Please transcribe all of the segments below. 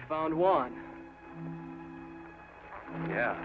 found Juan. Yeah.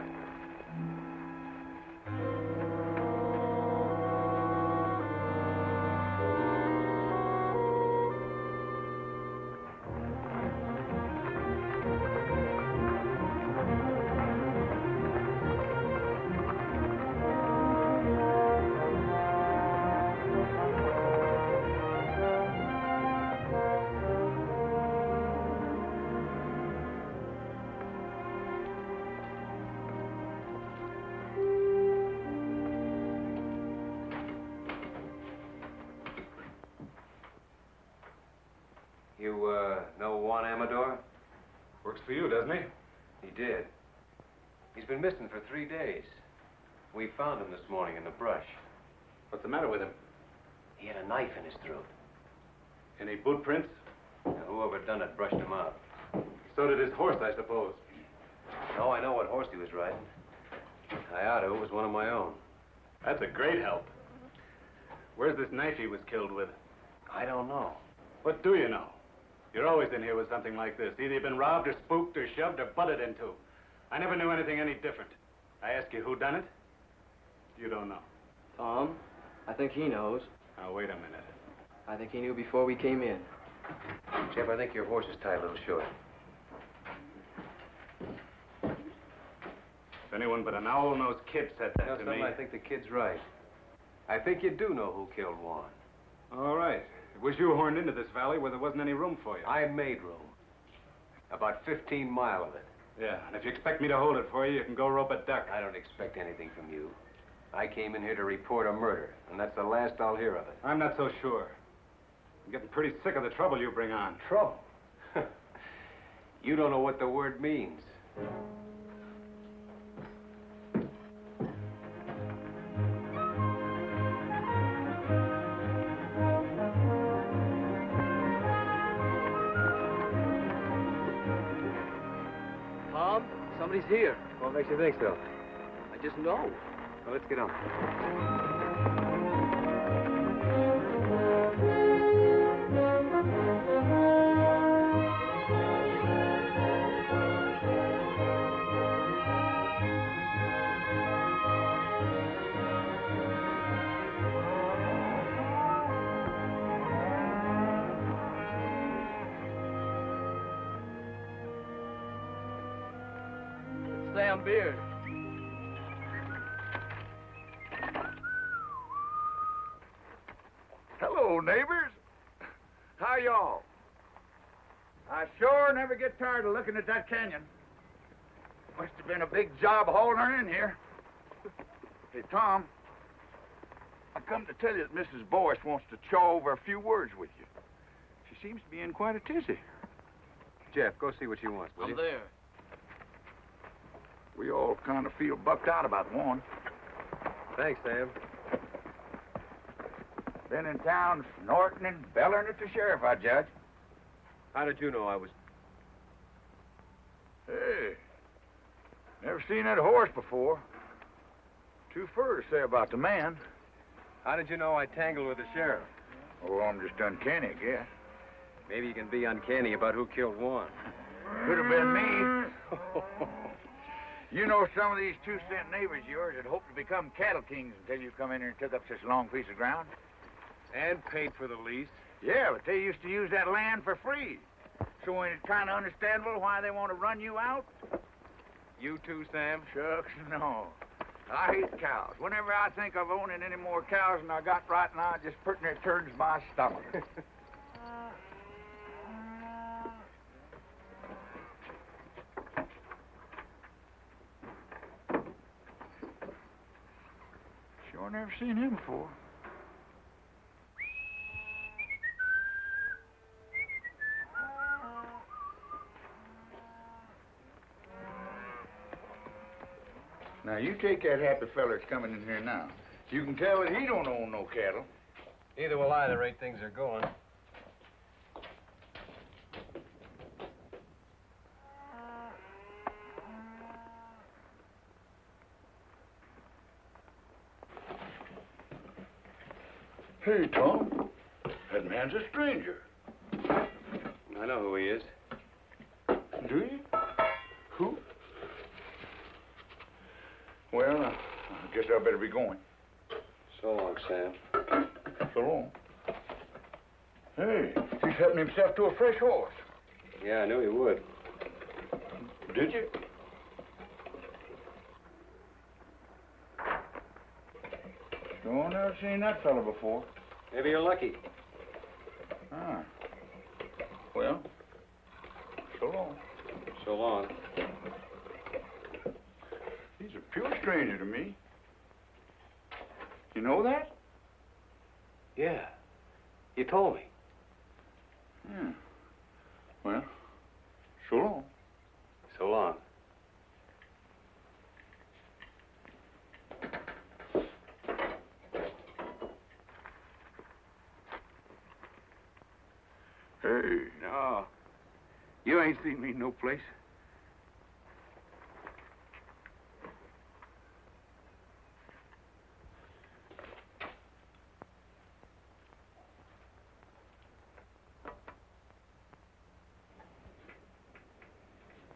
Know Juan Amador? Works for you, doesn't he? He did. He's been missing for 3 days. We found him this morning in the brush. What's the matter with him? He had a knife in his throat. Any boot prints? Now, whoever done it brushed him out. So did his horse, I suppose. No, I know what horse he was riding. I ought to. It was one of my own. That's a great help. Where's this knife he was killed with? I don't know. What do you know? You're always in here with something like this. Either you've been robbed or spooked or shoved or butted into. I never knew anything any different. I ask you who done it? You don't know. Tom, I think he knows. Now, wait a minute. I think he knew before we came in. Jef, I think your horse is tied a little short. If anyone but an owl-nosed kid said that to me... I think the kid's right. I think you do know who killed Juan. All right. It was you horned into this valley where there wasn't any room for you. I made room. About 15 mile of it. Yeah, and if you expect me to hold it for you, you can go rope a duck. I don't expect anything from you. I came in here to report a murder, and that's the last I'll hear of it. I'm not so sure. I'm getting pretty sick of the trouble you bring on. Trouble? You don't know what the word means. Somebody's here. What makes you think so? I just know. Well, let's get on. Sam Beard. Hello, neighbors. How y'all? I sure never get tired of looking at that canyon. Must have been a big job hauling her in here. Hey, Tom, I come to tell you that Mrs. Boyce wants to chaw over a few words with you. She seems to be in quite a tizzy. Jef, go see what she wants, will you? I'm there. We all kind of feel bucked out about one. Thanks, Sam. Been in town snorting and bellering at the sheriff, I judge. How did you know I was... Hey, never seen that horse before. Too fur to say about the man. How did you know I tangled with the sheriff? Oh, I'm just uncanny, I guess. Maybe you can be uncanny about who killed Juan. Could have been me. You know, some of these 2-cent neighbors of yours had hoped to become cattle kings until you come in here and took up such a long piece of ground. And paid for the lease. Yeah, but they used to use that land for free. So ain't it kind of understandable why they want to run you out? You too, Sam? Shucks, no. I hate cows. Whenever I think of owning any more cows than I got right now, it just pretty near turns my stomach. Sure never seen him before. Now, you take that happy feller that's coming in here now. You can tell that he don't own no cattle. Neither will I, the rate things are going. Hey, Tom. That man's a stranger. I know who he is. Do you? Who? Well, I guess I better be going. So long, Sam. So long. Hey, he's helping himself to a fresh horse. Yeah, I knew he would. Did you? Sure, never seen that fella before. Maybe you're lucky. Ah. Well, so long. So long. He's a pure stranger to me. You know that? Yeah. You told me. Yeah. Well, so long. So long. Hey, no. You ain't seen me no place.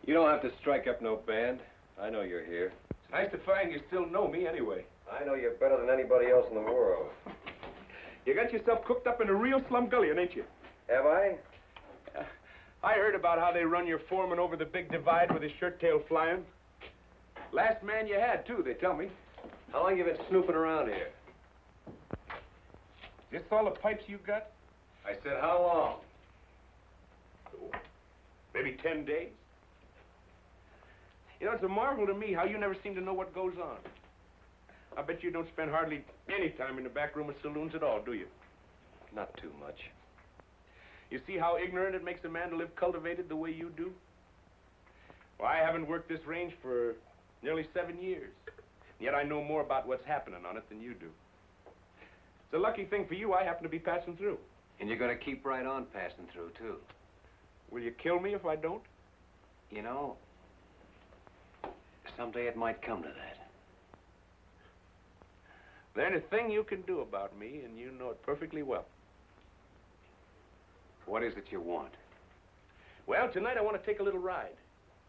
You don't have to strike up no band. I know you're here. It's nice to find you still know me anyway. I know you better than anybody else in the world. You got yourself cooked up in a real slumgullion, ain't you? Have I? I heard about how they run your foreman over the big divide with his shirt tail flying. Last man you had, too, they tell me. How long you been snooping around here? This all the pipes you got? I said, how long? Maybe 10 days. You know, it's a marvel to me how you never seem to know what goes on. I bet you don't spend hardly any time in the back room of saloons at all, do you? Not too much. You see how ignorant it makes a man to live cultivated the way you do? Well, I haven't worked this range for nearly 7 years. Yet I know more about what's happening on it than you do. It's a lucky thing for you I happen to be passing through. And you're going to keep right on passing through, too. Will you kill me if I don't? You know, someday it might come to that. There's a thing you can do about me, and you know it perfectly well. What is it you want? Well, tonight I want to take a little ride.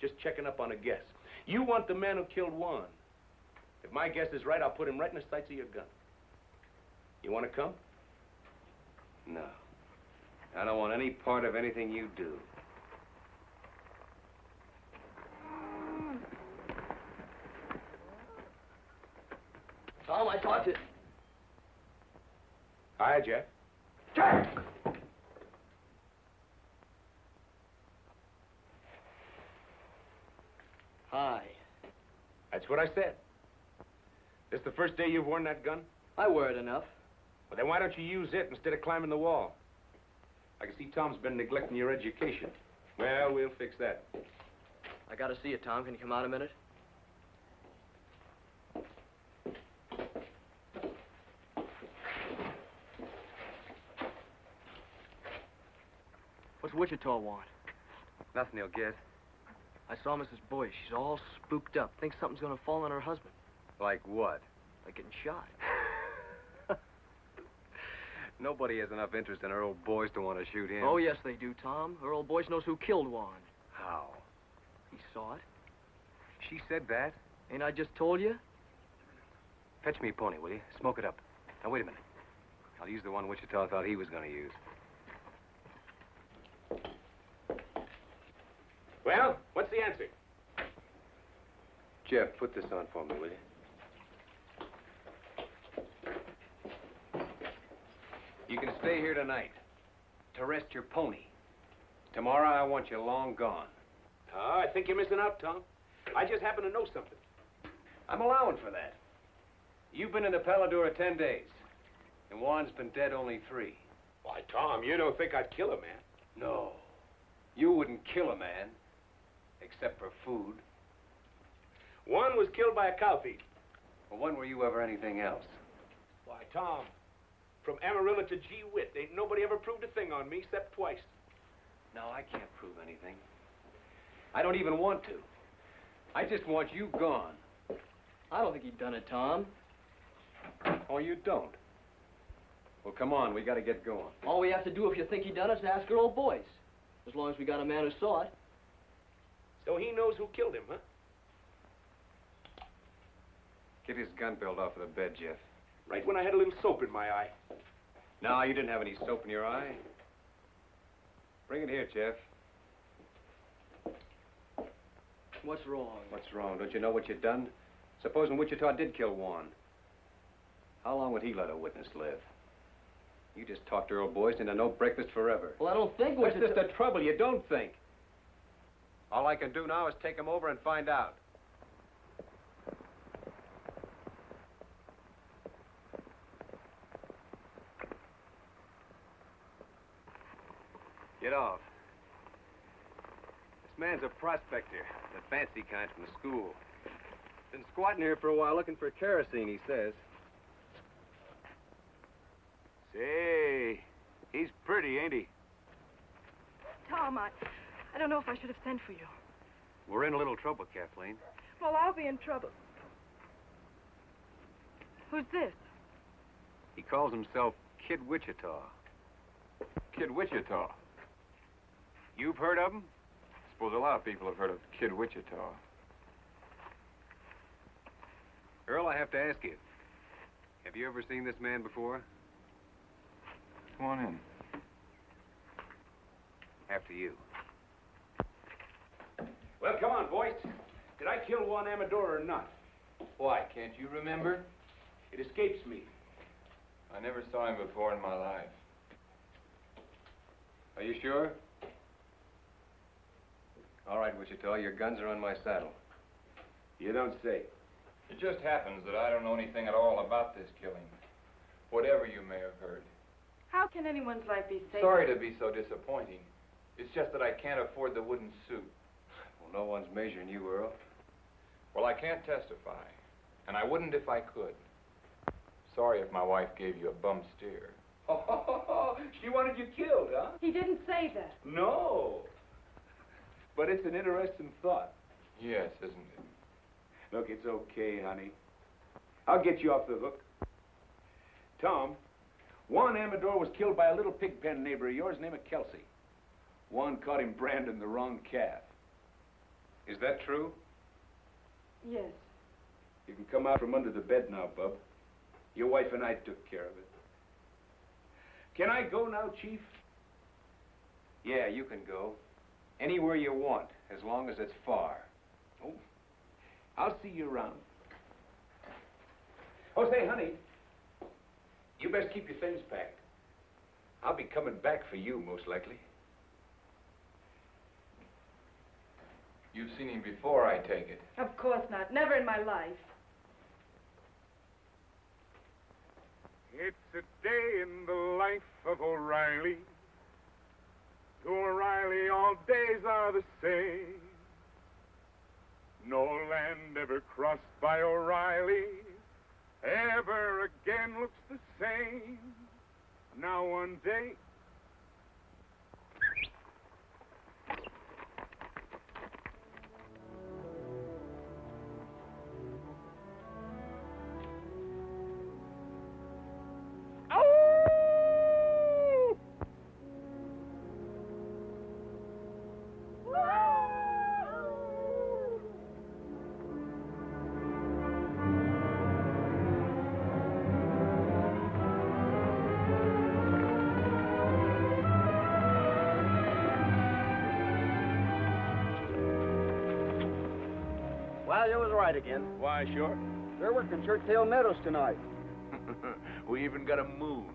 Just checking up on a guess. You want the man who killed Juan. If my guess is right, I'll put him right in the sights of your gun. You want to come? No. I don't want any part of anything you do. Tom, I talked to... Hi, Jeff. Jack! Hi. That's what I said. This the first day you've worn that gun? I wear it enough. Well, then why don't you use it instead of climbing the wall? I can see Tom's been neglecting your education. Well, we'll fix that. I gotta see you, Tom. Can you come out a minute? What's Wichita want? Nothing you'll get. I saw Mrs. Boyce. She's all spooked up. Thinks something's gonna fall on her husband. Like what? Like getting shot. Nobody has enough interest in her old boys to want to shoot him. Oh, yes, they do, Tom. Her old Boyce knows who killed Juan. How? He saw it. She said that? Ain't I just told you? Fetch me a pony, will you? Smoke it up. Now, wait a minute. I'll use the one Wichita thought he was going to use. Well, what's the answer? Jeff, put this on for me, will you? You can stay here tonight to rest your pony. Tomorrow, I want you long gone. Oh, I think you're missing out, Tom. I just happen to know something. I'm allowing for that. You've been in the Paladura 10 days, and Juan's been dead only 3. Why, Tom, you don't think I'd kill a man? No. You wouldn't kill a man, except for food. Juan was killed by a cow thief. Well, when were you ever anything else? Why, Tom, from Amarillo to Gee Whit, ain't nobody ever proved a thing on me except twice. No, I can't prove anything. I don't even want to. I just want you gone. I don't think he'd done it, Tom. Oh, you don't? Well, come on, we got to get going. All we have to do if you think he done it is ask her old Boyce. As long as we got a man who saw it. So he knows who killed him, huh? Get his gun belt off of the bed, Jeff. Right when I had a little soap in my eye. No, you didn't have any soap in your eye. Bring it here, Jeff. What's wrong? What's wrong? Don't you know what you've done? Supposing Wichita did kill Juan. How long would he let a witness live? You just talked Earl Boyce into no breakfast forever. Well, I don't think What's just the trouble? You don't think. All I can do now is take him over and find out. Get off. This man's a prospector, the fancy kind from the school. Been squatting here for a while looking for kerosene, he says. Say, he's pretty, ain't he? Tom, I don't know if I should have sent for you. We're in a little trouble, Kathleen. Well, I'll be in trouble. Who's this? He calls himself Kid Wichita. Kid Wichita. You've heard of him? Suppose a lot of people have heard of Kid Wichita. Earl, I have to ask you. Have you ever seen this man before? Come on in. After you. Well, come on, boys. Did I kill Juan Amador or not? Why, can't you remember? It escapes me. I never saw him before in my life. Are you sure? All right, Wichita, your guns are on my saddle. You don't say. It just happens that I don't know anything at all about this killing. Whatever you may have heard. How can anyone's life be safe? Sorry to be so disappointing. It's just that I can't afford the wooden suit. Well, no one's measuring you, Earl. Well, I can't testify. And I wouldn't if I could. Sorry if my wife gave you a bum steer. Oh, she wanted you killed, huh? He didn't say that. No. But it's an interesting thought. Yes, isn't it? Look, it's okay, honey. I'll get you off the hook. Tom, Juan Amador was killed by a little pig pen neighbor of yours named Kelsey. Juan caught him branding the wrong calf. Is that true? Yes. You can come out from under the bed now, Bub. Your wife and I took care of it. Can I go now, Chief? Yeah, you can go. Anywhere you want, as long as it's far. Oh, I'll see you around. Oh, say, honey, you best keep your things packed. I'll be coming back for you, most likely. You've seen him before, I take it. Of course not. Never in my life. It's a day in the life of O'Reilly. To O'Reilly, all days are the same. No land ever crossed by O'Reilly ever again looks the same. Now one day... Well, you was right again. Why, sure. They're working Churchill Meadows tonight. We even got a moon.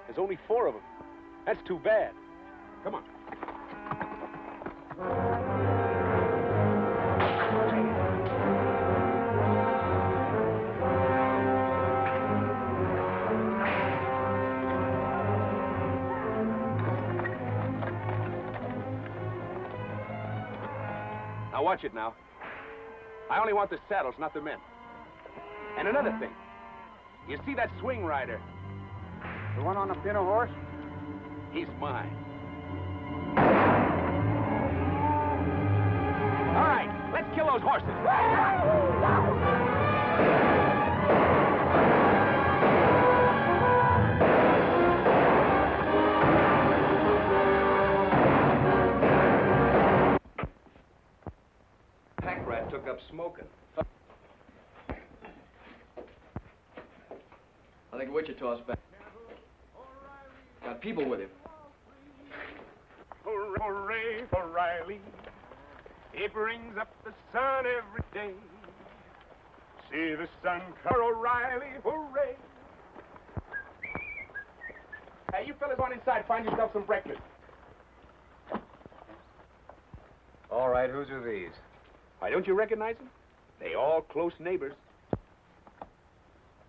There's only 4 of them. That's too bad. Come on. Now watch it now. I only want the saddles, not the men. And another thing. You see that swing rider? The one on the pinto horse? He's mine. All right, let's kill those horses. Pack rat took up smoking. I think Wichita's back. Got people with him. Hooray for Riley. He brings up the sun every day. See the sun for O'Reilly, hooray. Hey, you fellas on inside, find yourself some breakfast. All right, whose are these? Why, don't you recognize them? They all close neighbors.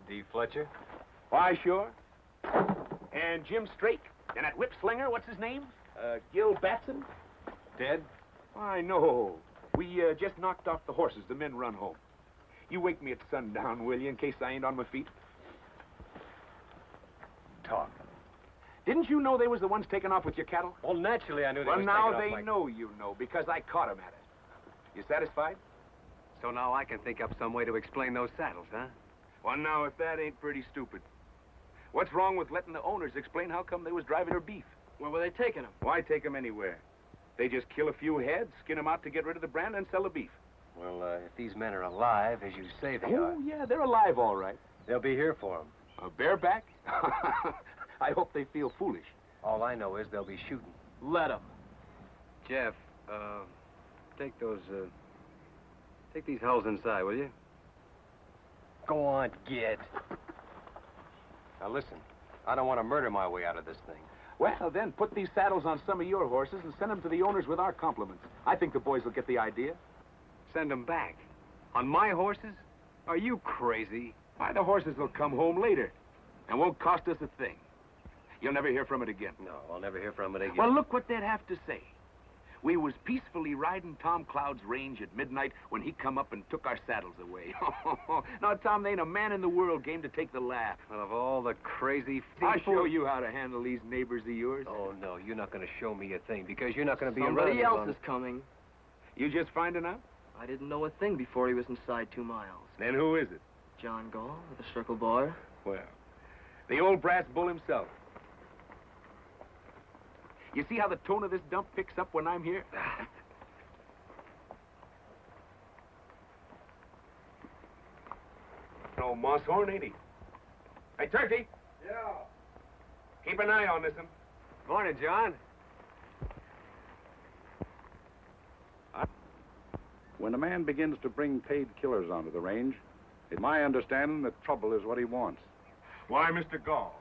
D. Fletcher? Why, sure. And Jim Strake. And that whip slinger, what's his name? Gil Batson? Dead? I know. We just knocked off the horses. The men run home. You wake me at sundown, will you, in case I ain't on my feet? Talk. Didn't you know they was the ones taking off with your cattle? Well, naturally, I knew they Well, was now taking they off know you know, because I caught 'em at it. You satisfied? So now I can think up some way to explain those saddles, huh? Well, now, if that ain't pretty stupid. What's wrong with letting the owners explain how come they was driving their beef? Where were they taking him? Why take 'em anywhere? They just kill a few heads, skin 'em out to get rid of the brand, and sell the beef. Well, if these men are alive, as you say they are, Oh, yeah, they're alive, all right. they'll be here for them. A bareback? I hope they feel foolish. All I know is they'll be shooting. Let him. Jeff, take those, take these hulls inside, will you? Go on, get. Now listen, I don't want to murder my way out of this thing. Well, then, put these saddles on some of your horses and send them to the owners with our compliments. I think the boys will get the idea. Send them back. On my horses? Are you crazy? Why, the horses will come home later and won't cost us a thing. You'll never hear from it again. No, I'll never hear from it again. Well, look what they'd have to say. We was peacefully riding Tom Cloud's range at midnight when he come up and took our saddles away. Now, Tom, there ain't a man in the world game to take the laugh. Well, of all the crazy people... I'll show you how to handle these neighbors of yours. Oh, no, you're not going to show me a thing, because you're not going to be around Somebody as else long is coming. You just finding out? I didn't know a thing before he was inside 2 miles. Then who is it? John Gall, the circle bar. Well, the old brass bull himself. You see how the tone of this dump picks up when I'm here? No moss horn, ain't he? Hey, Turkey. Yeah. Keep an eye on this one. Morning, John. When a man begins to bring paid killers onto the range, it's my understanding that trouble is what he wants. Why, Mr. Gall,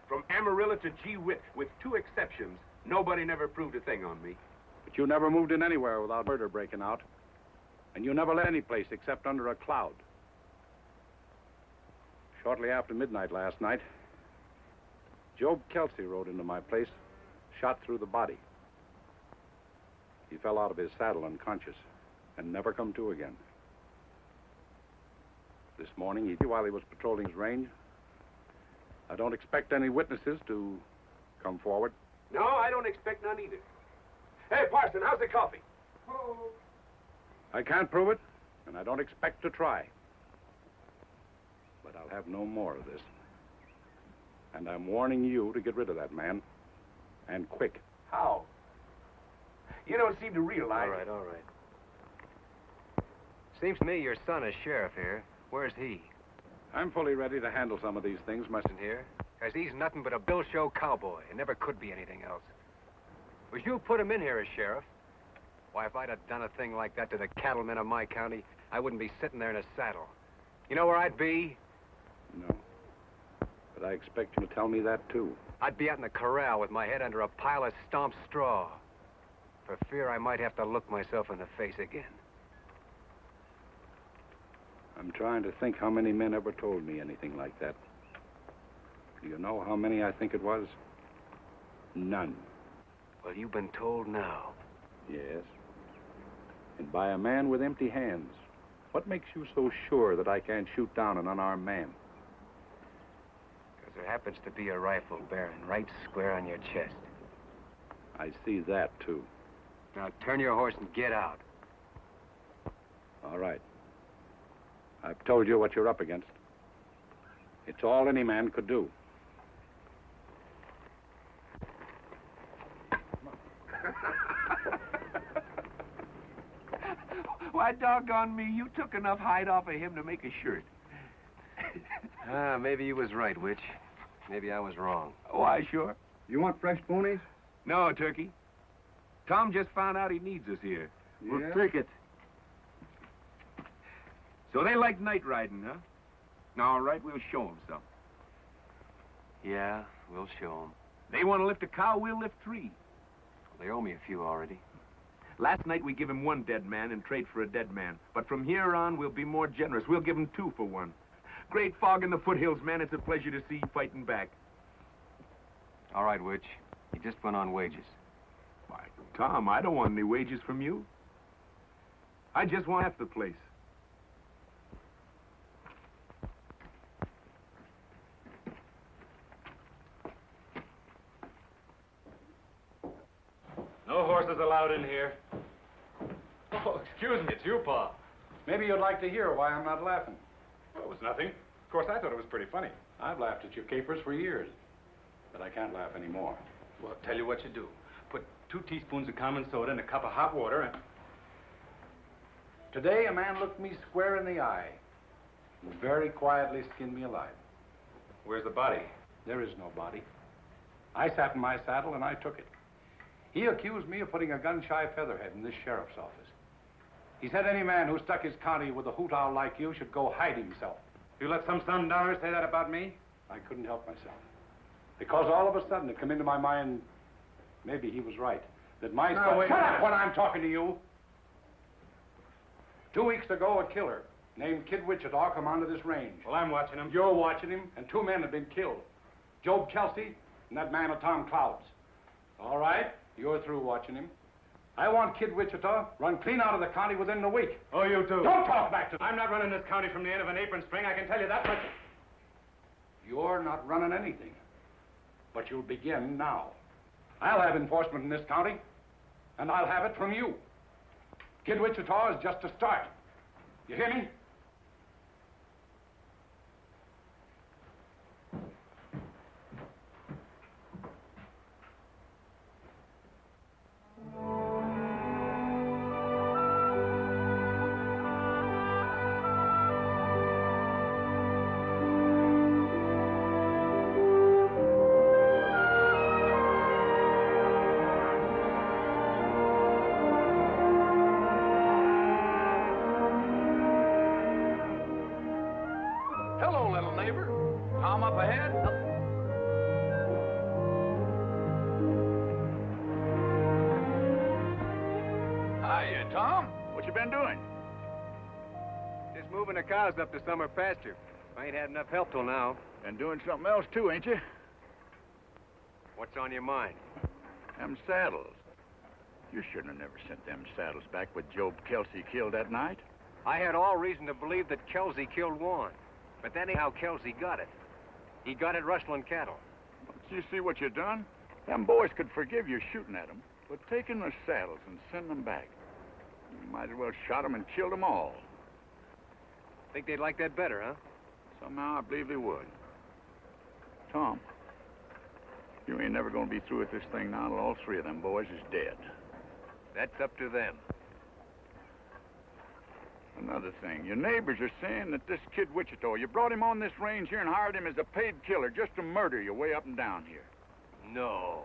from Amarillo to Gee Whit, with 2 exceptions, nobody never proved a thing on me. But you never moved in anywhere without murder breaking out. And you never left any place except under a cloud. Shortly after midnight last night, Job Kelsey rode into my place, shot through the body. He fell out of his saddle unconscious and never come to again. This morning, while he was patrolling his range, I don't expect any witnesses to come forward. No, I don't expect none either. Hey, Parson, how's the coffee? I can't prove it, and I don't expect to try. But I'll have no more of this. And I'm warning you to get rid of that man. And quick. How? You don't seem to realize... All right, all right. Seems to me your son is sheriff here. Where's he? I'm fully ready to handle some of these things myself. Isn't here? Because he's nothing but a bill show cowboy. It never could be anything else. Was you put him in here as sheriff? Why, if I'd have done a thing like that to the cattlemen of my county, I wouldn't be sitting there in a saddle. You know where I'd be? No. But I expect you to tell me that, too. I'd be out in the corral with my head under a pile of stomped straw. For fear I might have to look myself in the face again. I'm trying to think how many men ever told me anything like that. Do you know how many I think it was? None. Well, you've been told now. Yes. And by a man with empty hands. What makes you so sure that I can't shoot down an unarmed man? Because there happens to be a rifle bearing right square on your chest. I see that, too. Now turn your horse and get out. All right. I've told you what you're up against. It's all any man could do. Why, doggone me, you took enough hide off of him to make a shirt. Maybe you was right, Witch. Maybe I was wrong. Why, sure. You want fresh ponies? No, Turkey. Tom just found out he needs us here. We'll take it. So they like night riding, huh? All right, we'll show them some. Yeah, we'll show them. They want to lift a cow, we'll lift 3. They owe me a few already. Last night we give him 1 dead man in trade for a dead man. But from here on, we'll be more generous. We'll give him 2 for 1. Great fog in the foothills, man. It's a pleasure to see you fighting back. All right, Witch. You just went on wages. Why, Tom, I don't want any wages from you. I just want half the place. No horses allowed in here. Oh, excuse me, it's you, Pa. Maybe you'd like to hear why I'm not laughing. Well, it was nothing. Of course, I thought it was pretty funny. I've laughed at your capers for years, but I can't laugh anymore. Well, tell you what you do. Put 2 teaspoons of common soda in a cup of hot water and... Today, a man looked me square in the eye and very quietly skinned me alive. Where's the body? There is no body. I sat in my saddle and I took it. He accused me of putting a gun-shy featherhead in this sheriff's office. He said any man who stuck his county with a hoot owl like you should go hide himself. You let some Sundowners say that about me? I couldn't help myself. Because all of a sudden it came into my mind, maybe he was right, that my No, son... wait a Shut minute. up when I'm talking to you! 2 weeks ago, a killer named Kid Wichita come onto this range. Well, I'm watching him. You're watching him, and 2 men have been killed. Job Kelsey and that man of Tom Cloud's. All right, you're through watching him. I want Kid Wichita run clean out of the county within the week. Oh, you do? Don't talk back to me. I'm not running this county from the end of an apron string, I can tell you that much. You're not running anything. But you'll begin now. I'll have enforcement in this county, and I'll have it from you. Kid Wichita is just a start. You hear me? Hello, little neighbor. Tom up ahead? Hiya, Tom. What you been doing? Just moving the cows up to summer pasture. I ain't had enough help till now. Been doing something else, too, ain't you? What's on your mind? Them saddles. You shouldn't have never sent them saddles back with Job Kelsey killed that night. I had all reason to believe that Kelsey killed Juan. But that ain't how Kelsey got it. He got it rustling cattle. You see what you done? Them boys could forgive you shooting at them, but taking their saddles and sending them back. You might as well shot them and killed them all. Think they'd like that better, huh? Somehow I believe they would. Tom, you ain't never gonna be through with this thing now till all 3 of them boys is dead. That's up to them. Another thing, your neighbors are saying that this Kid Wichita, you brought him on this range here and hired him as a paid killer just to murder you way up and down here. No.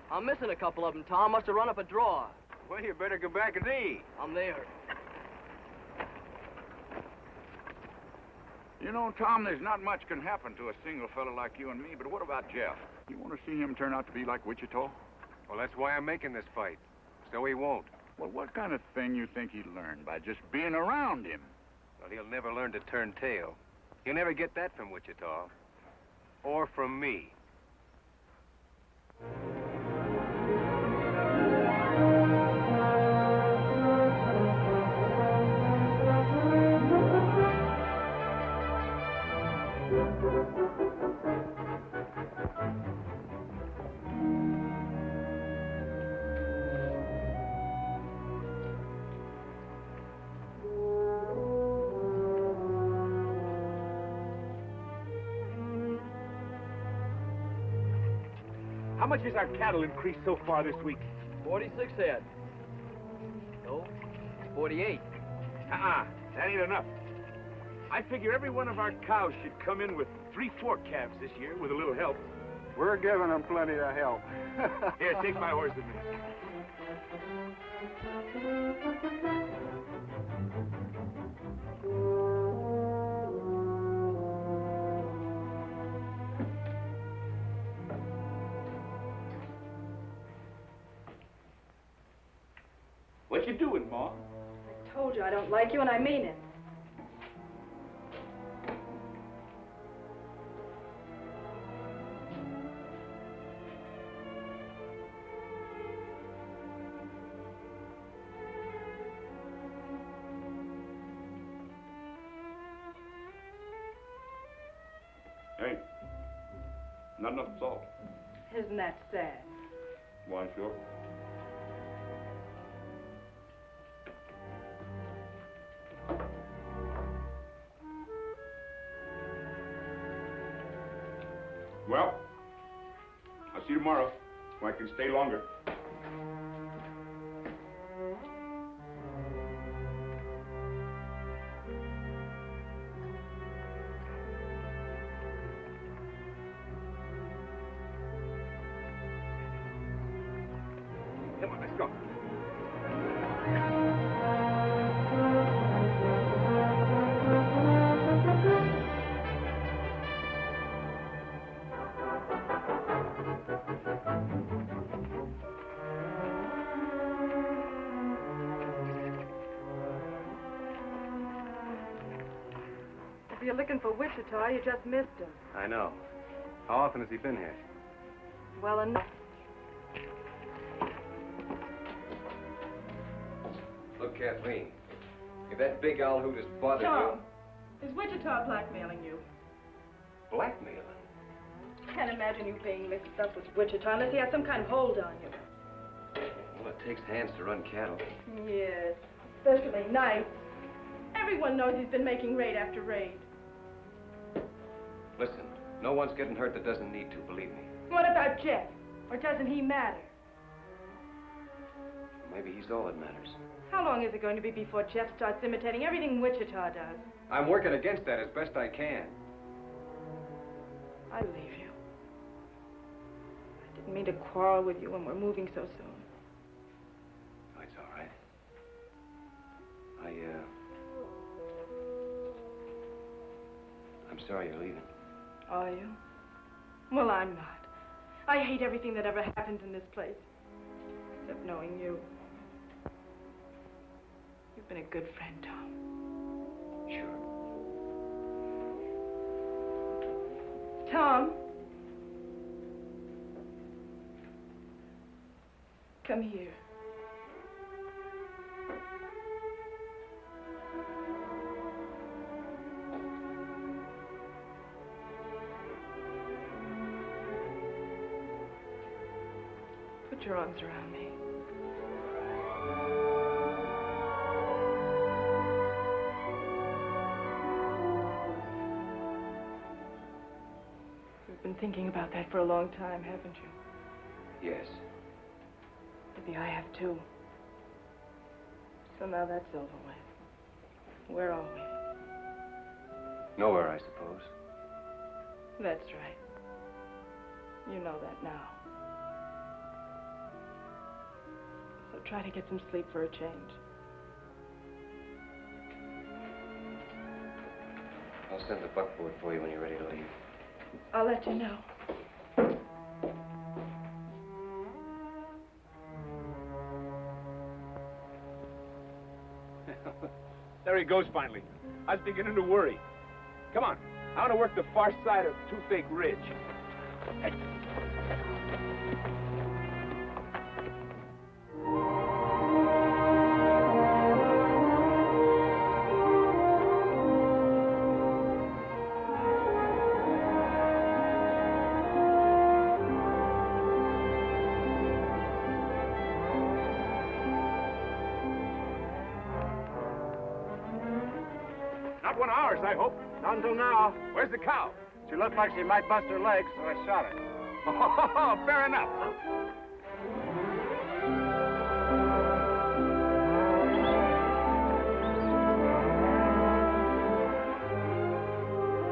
I'm missing a couple of them, Tom. Must have run up a draw. Well, you better go back and see. I'm there. You know, Tom, there's not much can happen to a single fella like you and me, but what about Jef? You want to see him turn out to be like Wichita? Well, that's why I'm making this fight. So he won't. Well, what kind of thing you think he'd learn by just being around him? Well, he'll never learn to turn tail. He'll never get that from Wichita. Or from me. How much has our cattle increased so far this week? 46 head. No, 48. That ain't enough. I figure every one of our cows should come in with 3-4 calves this year with a little help. We're giving them plenty of help. Here, take my horse with me. What you doing, Ma? I told you I don't like you, and I mean it. Hey, not enough salt. Isn't that sad? Why, sure. Well, I'll see you tomorrow, so I can stay longer. Come on, let's go. If you're looking for Wichita, you just missed him. I know. How often has he been here? Well enough. Look, Kathleen, if that big owl hoot has bothered Tom, is Wichita blackmailing you? you... Blackmailing? Can't imagine you being mixed up with Wichita unless he has some kind of hold on you. Well, it takes hands to run cattle. Yes, especially nights. Everyone knows he's been making raid after raid. Listen, no one's getting hurt that doesn't need to, believe me. What about Jef? Or doesn't he matter? Maybe he's all that matters. How long is it going to be before Jef starts imitating everything Wichita does? I'm working against that as best I can. I leave you. I didn't mean to quarrel with you when we're moving so soon. Oh, it's all right. I'm sorry you're leaving. Are you? Well, I'm not. I hate everything that ever happened in this place. Except knowing you. You've been a good friend, Tom. Sure. Tom. Come here. Put your arms around me. You've been thinking about that for a long time, haven't you? Yes. Maybe I have too. So now that's over with. Where are we? Nowhere, I suppose. That's right. You know that now. So try to get some sleep for a change. I'll send the buckboard for you when you're ready to leave. I'll let you know. There he goes finally. I was beginning to worry. Come on. I want to work the far side of Toothache Ridge. Hey. Not one of ours, I hope. Not until now. Where's the cow? She looked like she might bust her legs, so I shot her. Fair enough.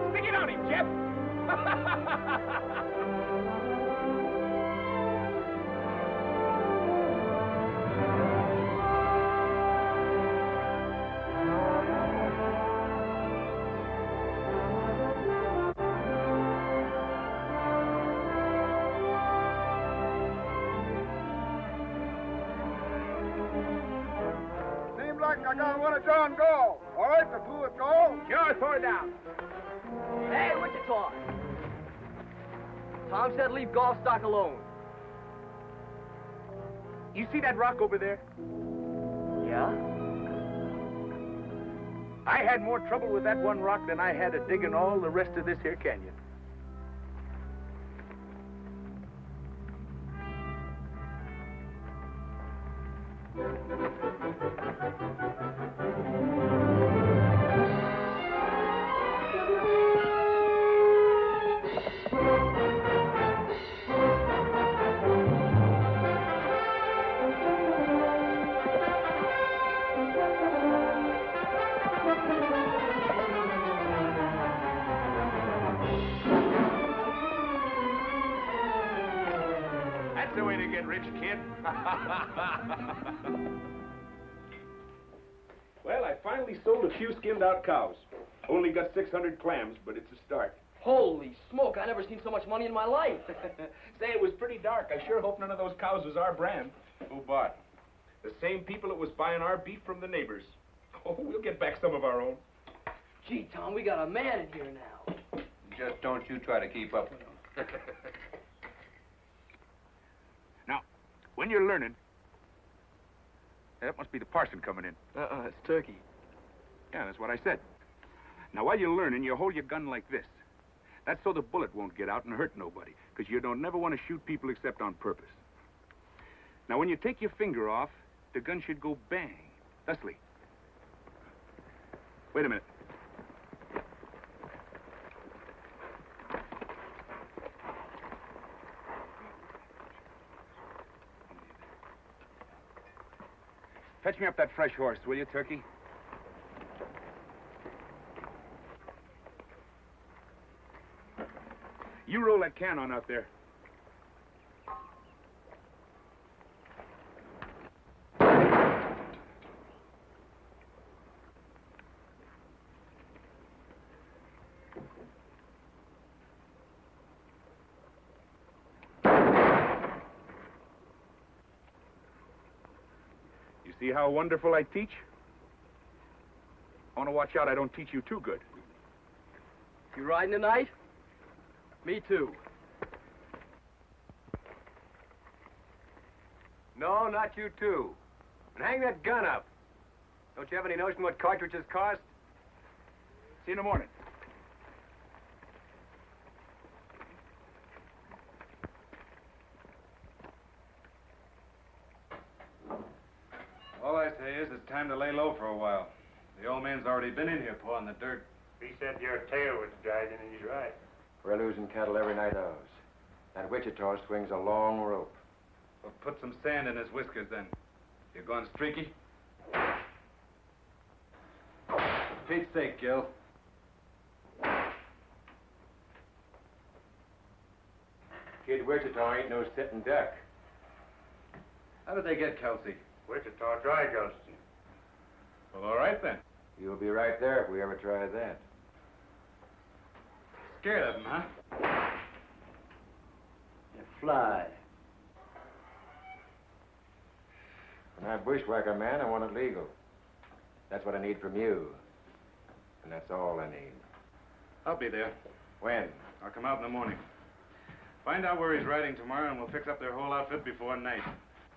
Stick it on him, Jef. I got one of John Gall. All right, the two at Gall. Sure, throw it down. Hey, Wichita! Tom said leave golf stock alone. You see that rock over there? Yeah? I had more trouble with that one rock than I had at digging all the rest of this here canyon. That's the way to get rich, kid. Well, I finally sold a few skinned-out cows. Only got 600 clams, but it's a start. Holy smoke, I never seen so much money in my life. Say, it was pretty dark. I sure hope none of those cows was our brand. Who bought? The same people that was buying our beef from the neighbors. Oh, we'll get back some of our own. Gee, Tom, we got a man in here now. Just don't you try to keep up with them. Now, when you're learning, that must be the parson coming in. It's Turkey. Yeah, that's what I said. Now, while you're learning, you hold your gun like this. That's so the bullet won't get out and hurt nobody, because you don't never want to shoot people except on purpose. Now, when you take your finger off, the gun should go bang, thusly. Wait a minute. Fetch me up that fresh horse, will you, Turkey? You roll that can on out there. You see how wonderful I teach? I want to watch out I don't teach you too good. You riding tonight? Me too. No, not you too. And hang that gun up. Don't you have any notion what cartridges cost? See you in the morning. All I say is it's time to lay low for a while. The old man's already been in here pawing the dirt. He said your tail was dragging, and he's right. We're losing cattle every night of ours. That Wichita swings a long rope. Well, put some sand in his whiskers, then. You going streaky? For Pete's sake, Gil. Kid Wichita ain't no sitting duck. How did they get Kelsey? Wichita dry ghosted him. Well, all right, then. You'll be right there if we ever try that. Scared of him, huh? You fly. When I bushwhack a man, I want it legal. That's what I need from you. And that's all I need. I'll be there. When? I'll come out in the morning. Find out where he's riding tomorrow, and we'll fix up their whole outfit before night.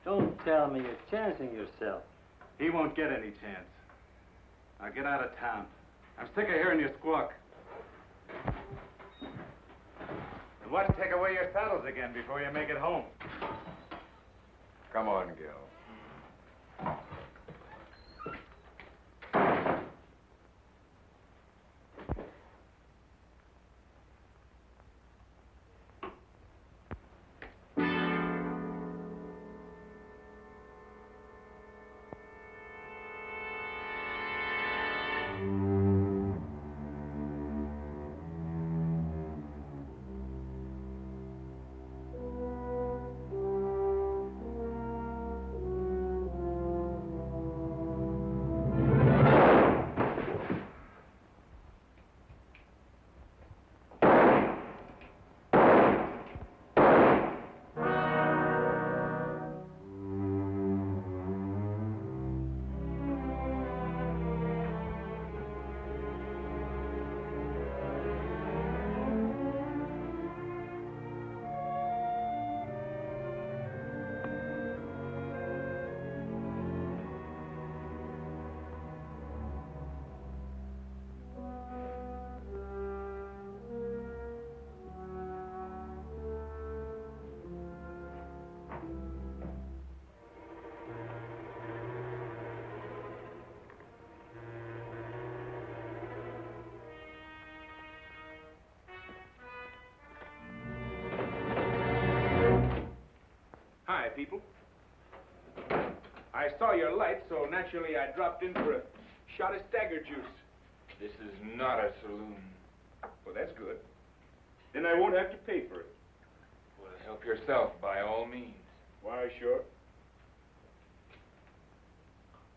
Don't tell me you're chancing yourself. He won't get any chance. Now get out of town. I'm sick of hearing you squawk. And watch take away your saddles again before you make it home. Come on, Gil. Hi, people. I saw your light, so naturally I dropped in for a shot of stagger juice. This is not a saloon. Well, that's good. Then I won't have to pay for it. Well, help yourself, by all means. Why, sure.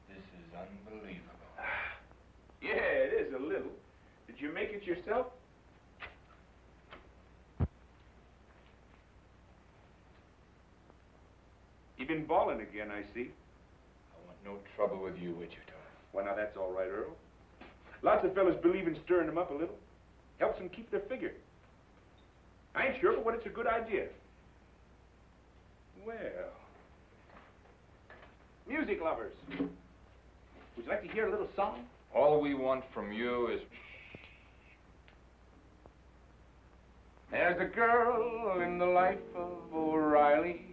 This is unbelievable. Yeah, it is a little. Did you make it yourself? You've been balling again, I see. I want no trouble with you, Wichita. Well, now, that's all right, Earl. Lots of fellas believe in stirring them up a little. Helps them keep their figure. I ain't sure, but what it's a good idea. Well, music lovers. Would you like to hear a little song? All we want from you is... There's a girl in the life of O'Reilly.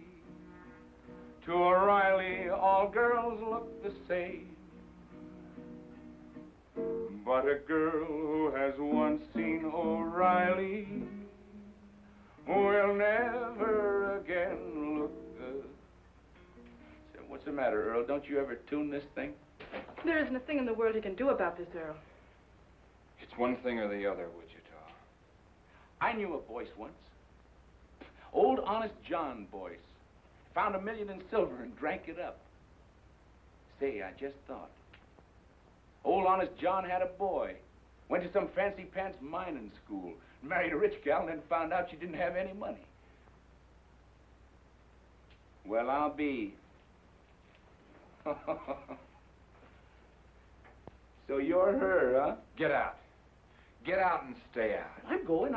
To O'Reilly, all girls look the same. But a girl who has once seen O'Reilly will never again look good. So what's the matter, Earl? Don't you ever tune this thing? There isn't a thing in the world you can do about this, Earl. It's one thing or the other, Wichita. I knew a Boyce once. Old Honest John Boyce. Found $1 million in silver and drank it up. Say, I just thought. Old Honest John had a boy. Went to some fancy pants mining school. Married a rich gal and then found out she didn't have any money. Well, I'll be. So you're her, huh? Get out. Get out and stay out. I'm going.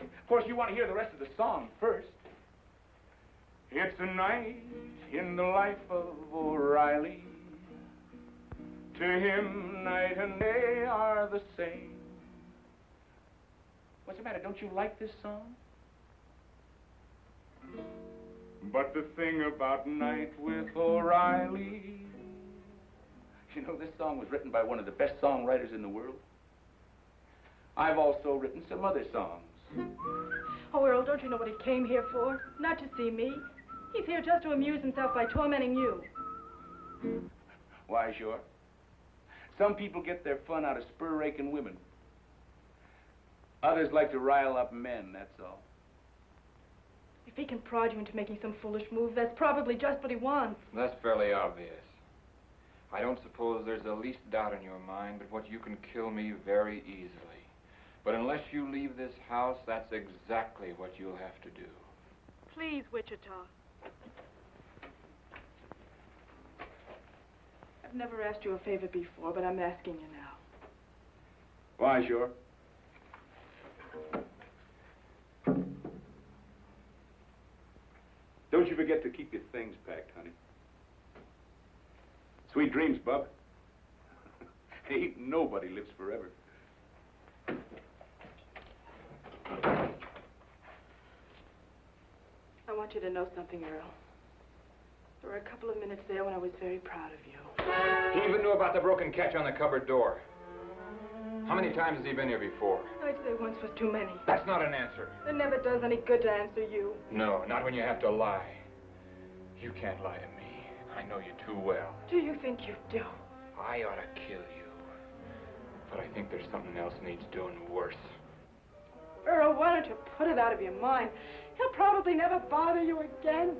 Of course, you want to hear the rest of the song first. It's a night in the life of O'Reilly. To him, night and day are the same. What's the matter? Don't you like this song? But the thing about Night with O'Reilly, you know, this song was written by one of the best songwriters in the world. I've also written some other songs. Oh, Earl, don't you know what he came here for? Not to see me. He's here just to amuse himself by tormenting you. Why, sure. Some people get their fun out of spur-raking women. Others like to rile up men, that's all. If he can prod you into making some foolish move, that's probably just what he wants. That's fairly obvious. I don't suppose there's the least doubt in your mind but what you can kill me very easily. But unless you leave this house, that's exactly what you'll have to do. Please, Wichita. I've never asked you a favor before, but I'm asking you now. Why, sure. Don't you forget to keep your things packed, honey. Sweet dreams, bub. Ain't nobody lives forever. I want you to know something, Earl. There were a couple of minutes there when I was very proud of you. He even knew about the broken catch on the cupboard door. How many times has he been here before? I'd say once was too many. That's not an answer. It never does any good to answer you. No, not when you have to lie. You can't lie to me. I know you too well. Do you think you do? I ought to kill you. But I think there's something else needs doing worse. Earl, why don't you put it out of your mind? He'll probably never bother you again.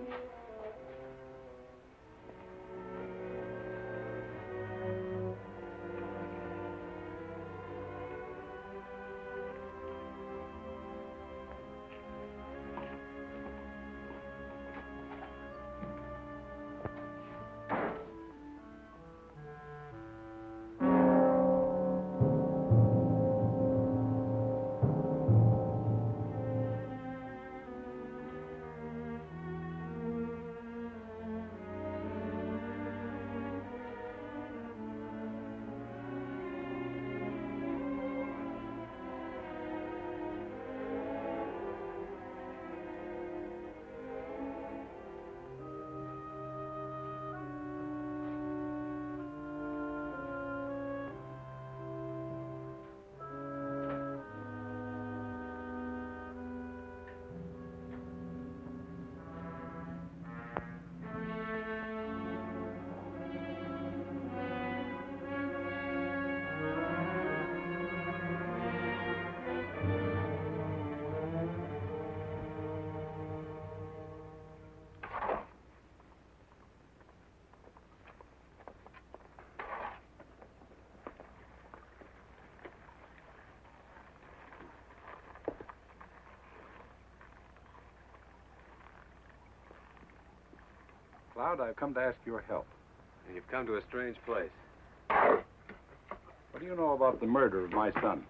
Cloud, I've come to ask your help. And you've come to a strange place. What do you know about the murder of my son?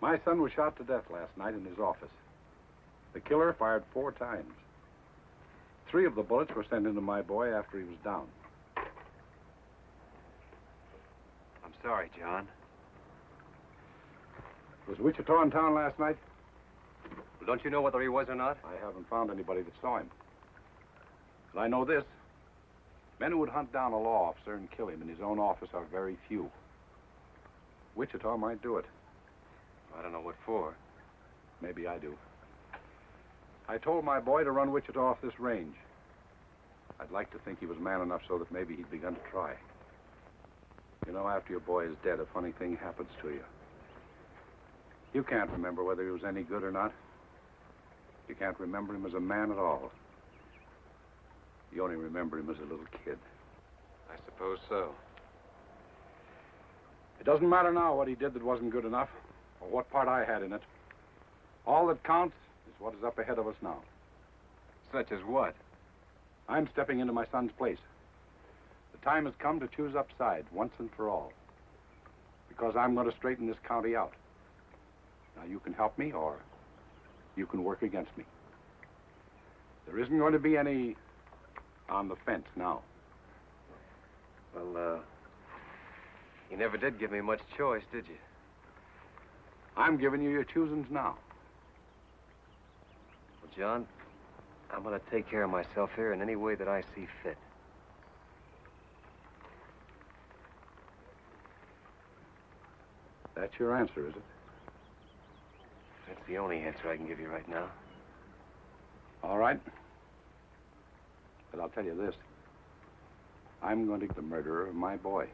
My son was shot to death last night in his office. The killer fired 4 times. 3 of the bullets were sent into my boy after he was down. I'm sorry, John. Was Wichita in town last night? Well, don't you know whether he was or not? I haven't found anybody that saw him. But I know this. Men who would hunt down a law officer and kill him in his own office are very few. Wichita might do it. I don't know what for. Maybe I do. I told my boy to run Wichita off this range. I'd like to think he was man enough so that maybe he'd begun to try. You know, after your boy is dead, a funny thing happens to you. You can't remember whether he was any good or not. You can't remember him as a man at all. You only remember him as a little kid. I suppose so. It doesn't matter now what he did that wasn't good enough, or what part I had in it. All that counts is what is up ahead of us now. Such as what? I'm stepping into my son's place. The time has come to choose upside once and for all. Because I'm going to straighten this county out. Now, you can help me, or you can work against me. There isn't going to be any on the fence now. Well, you never did give me much choice, did you? I'm giving you your choosings now. Well, John, I'm going to take care of myself here in any way that I see fit. That's your answer, is it? That's the only answer I can give you right now. All right. But I'll tell you this. I'm going to get the murderer of my boy.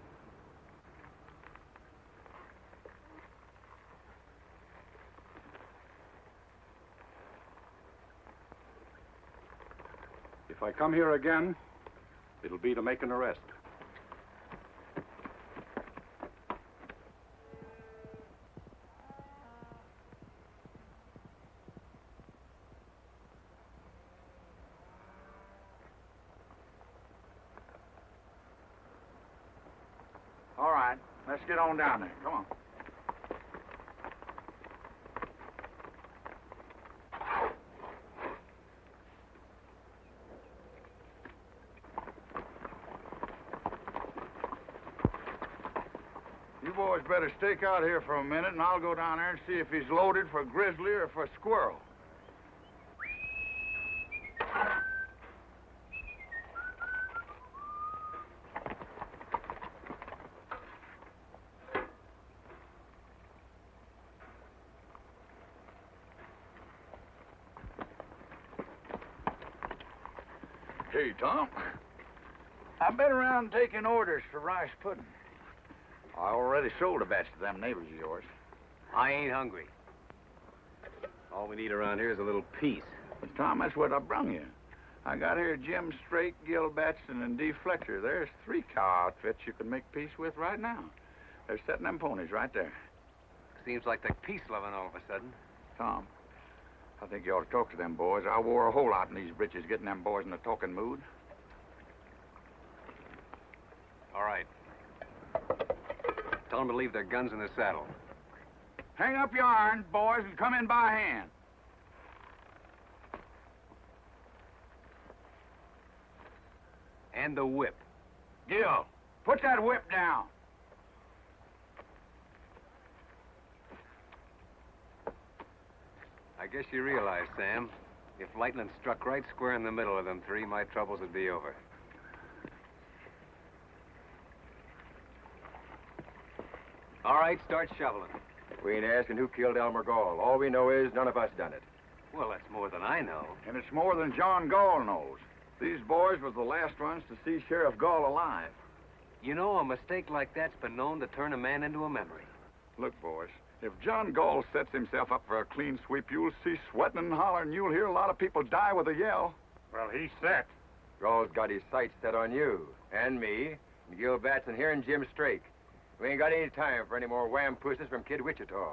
If I come here again, it'll be to make an arrest. All right, let's get on down there. Come on. You boys better stake out here for a minute, and I'll go down there and see if he's loaded for grizzly or for squirrel. Hey, Tom. I've been around taking orders for rice pudding. I already sold a batch to them neighbors of yours. I ain't hungry. All we need around here is a little peace. But, Tom, that's what I brung you. I got here Jim, Strake, Gil Batson, and D. Fletcher. There's 3 cow outfits you can make peace with right now. They're setting them ponies right there. Seems like they're peace-loving all of a sudden. Tom, I think you ought to talk to them boys. I wore a hole out in these britches getting them boys in a talking mood. All right. Tell them to leave their guns in the saddle. Hang up your irons, boys, and come in by hand. And the whip. Gil, put that whip down. I guess you realize, Sam, if lightning struck right square in the middle of them 3, my troubles would be over. All right, start shoveling. We ain't asking who killed Elmer Gall. All we know is none of us done it. Well, that's more than I know. And it's more than John Gall knows. These boys were the last ones to see Sheriff Gall alive. You know, a mistake like that's been known to turn a man into a memory. Look, boys, if John Gall sets himself up for a clean sweep, you'll see sweating and hollering. You'll hear a lot of people die with a yell. Well, he's set. Gall's got his sights set on you, and me, and Gil Batson here, and Jim Strake. We ain't got any time for any more wham pusses from Kid Wichita.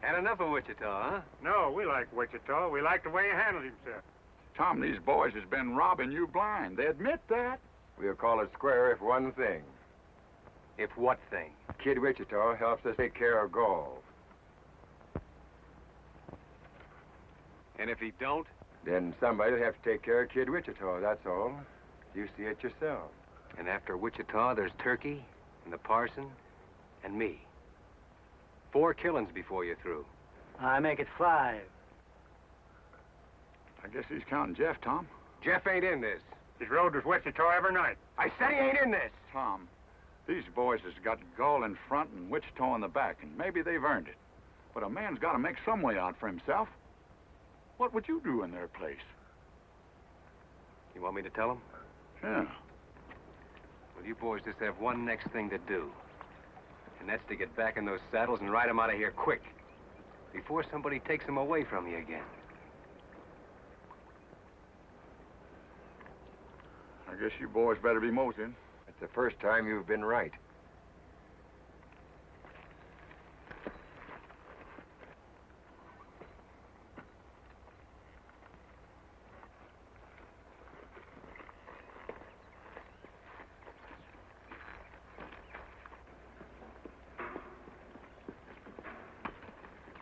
Had enough of Wichita, huh? No, we like Wichita. We like the way he handled himself. Tom, these boys has been robbing you blind. They admit that. We'll call it square if one thing. If what thing? Kid Wichita helps us take care of Gall. And if he don't? Then somebody'll have to take care of Kid Wichita, that's all. You see it yourself. And after Wichita, there's Turkey, and the parson, and me. 4 killings before you're through. I make it 5. I guess he's counting Jef, Tom. Jef ain't in this. He's rode with Wichita every night. I said he ain't in this. Tom, these boys has got Gall in front and Wichita in the back, and maybe they've earned it. But a man's got to make some way out for himself. What would you do in their place? You want me to tell him? Yeah. Well, you boys just have one next thing to do. And that's to get back in those saddles and ride them out of here quick. Before somebody takes them away from you again. I guess you boys better be moseying. It's the first time you've been right.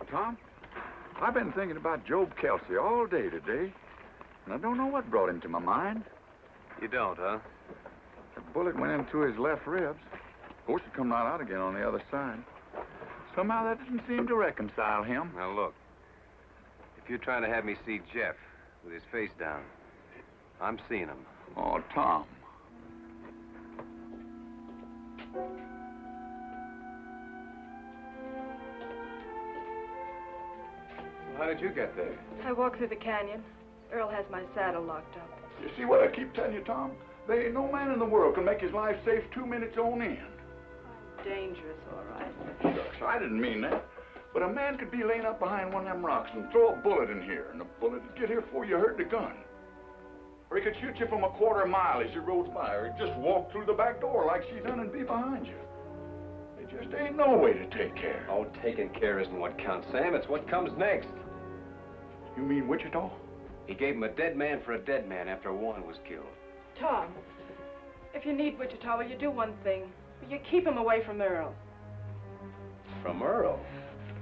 Tom, I've been thinking about Job Kelsey all day today, and I don't know what brought him to my mind. You don't, huh? The bullet went into his left ribs. Of course, it come right out again on the other side. Somehow that didn't seem to reconcile him. Now, look. If you're trying to have me see Jef with his face down, I'm seeing him. Oh, Tom. How did you get there? I walked through the canyon. Earl has my saddle locked up. You see what I keep telling you, Tom? There ain't no man in the world can make his life safe 2 minutes on end. I'm dangerous, all right. Shucks, I didn't mean that. But a man could be laying up behind one of them rocks and throw a bullet in here, and the bullet would get here before you heard the gun. Or he could shoot you from a quarter mile as you rode by, or he'd just walk through the back door like she done and be behind you. There just ain't no way to take care. Oh, taking care isn't what counts, Sam. It's what comes next. You mean Wichita? He gave him a dead man for a dead man after one was killed. Tom, if you need Wichita, will you do one thing? Will you keep him away from Earl? From Earl?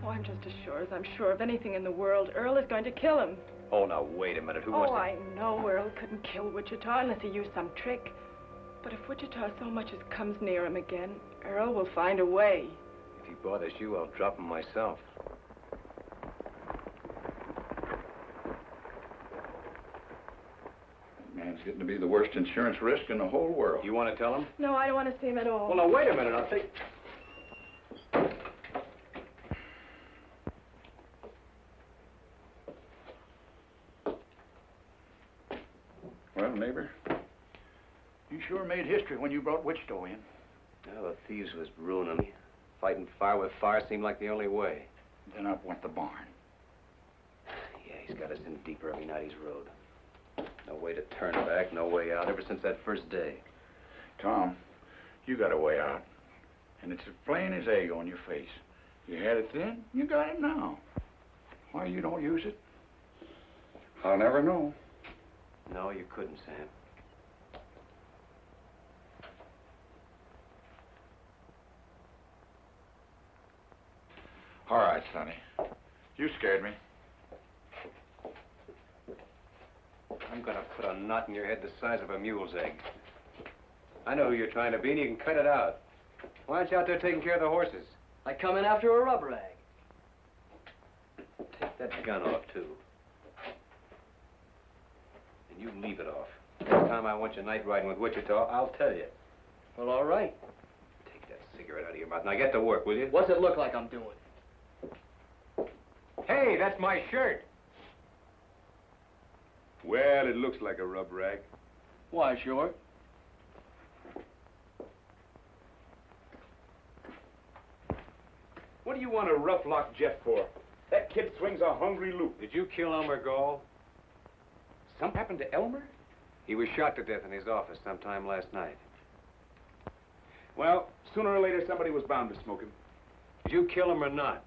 Oh, I'm just as sure as I'm sure of anything in the world. Earl is going to kill him. Oh, now, wait a minute. Who wants to... I know Earl couldn't kill Wichita unless he used some trick. But if Wichita so much as comes near him again, Earl will find a way. If he bothers you, I'll drop him myself. Man's getting to be the worst insurance risk in the whole world. You want to tell him? No, I don't want to see him at all. Well, now, wait a minute. I'll take... Well, neighbor, you sure made history when you brought Wichita in. Well, the thieves was ruining me. Fighting fire with fire seemed like the only way. Then up went the barn. Yeah, he's got us in deeper every night he's rode. No way to turn back, no way out, ever since that first day. Tom, you got a way out. And it's as plain as egg on your face. You had it then, you got it now. Why you don't use it, I'll never know. No, you couldn't, Sam. All right, Sonny. You scared me. I'm gonna put a knot in your head the size of a mule's egg. I know who you're trying to be, and you can cut it out. Why aren't you out there taking care of the horses? I come in after a rub rag. Take that gun off, too. And you leave it off. Next time I want you night riding with Wichita, I'll tell you. Well, all right. Take that cigarette out of your mouth. Now get to work, will you? What's it look like I'm doing? Hey, that's my shirt. Well, it looks like a rub rag. Why, sure. What do you want to rough lock Jef for? That kid swings a hungry loop. Did you kill Elmer Gall? Something happened to Elmer? He was shot to death in his office sometime last night. Well, sooner or later, somebody was bound to smoke him. Did you kill him or not?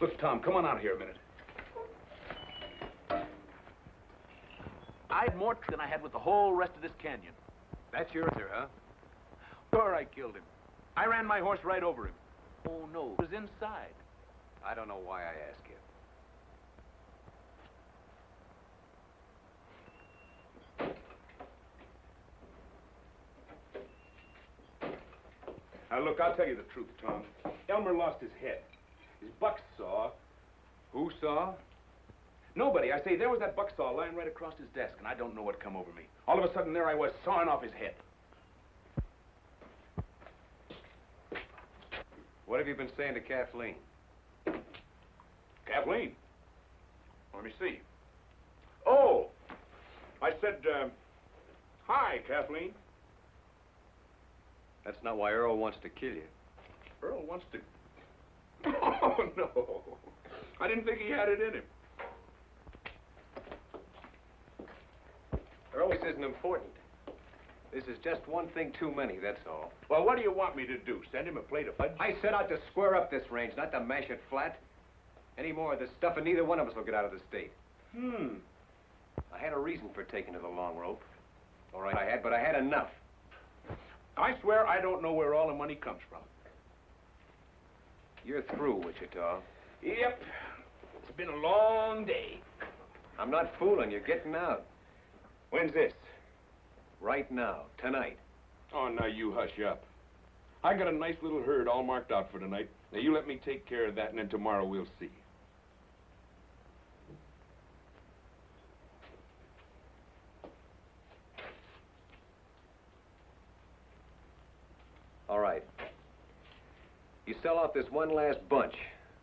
Look, Tom, come on out here a minute. I had more than I had with the whole rest of this canyon. That's your answer, huh? Sure, I killed him. I ran my horse right over him. Oh, no, it was inside. I don't know why I ask you. Now, look, I'll tell you the truth, Tom. Elmer lost his head. His buck saw. Who saw? Nobody. I say, there was that buck saw lying right across his desk, and I don't know what come over me. All of a sudden, there I was, sawing off his head. What have you been saying to Kathleen? Kathleen? Let me see. Oh! I said, hi, Kathleen. That's not why Earl wants to kill you. Earl wants to... Oh, no. I didn't think he had it in him. Earl, this isn't important. This is just one thing too many, that's all. Well, what do you want me to do? Send him a plate of fudge? I set out to square up this range, not to mash it flat. Any more of this stuff, and neither one of us will get out of the state. I had a reason for taking to the long rope. All right, I had, but I had enough. I swear I don't know where all the money comes from. You're through, Wichita. Yep. It's been a long day. I'm not fooling you. Getting out. When's this? Right now. Tonight. Oh, now you hush up. I got a nice little herd all marked out for tonight. Now, you let me take care of that, and then tomorrow we'll see. All right. You sell out this one last bunch.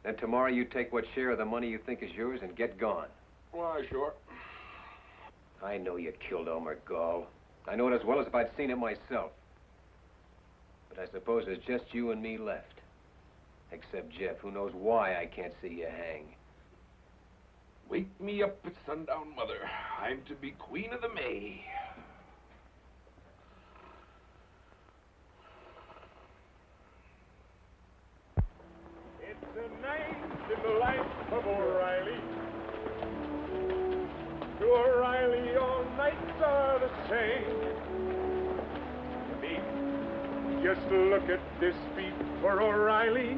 Then tomorrow you take what share of the money you think is yours and get gone. Why, sure. I know you killed Elmer Gall. I know it as well as if I'd seen it myself. But I suppose there's just you and me left. Except Jef, who knows why I can't see you hang. Wake me up at sundown, Mother. I'm to be Queen of the May. It's a night in the life of O'Reilly. To O'Reilly, all nights are the same. Just look at this beat for O'Reilly.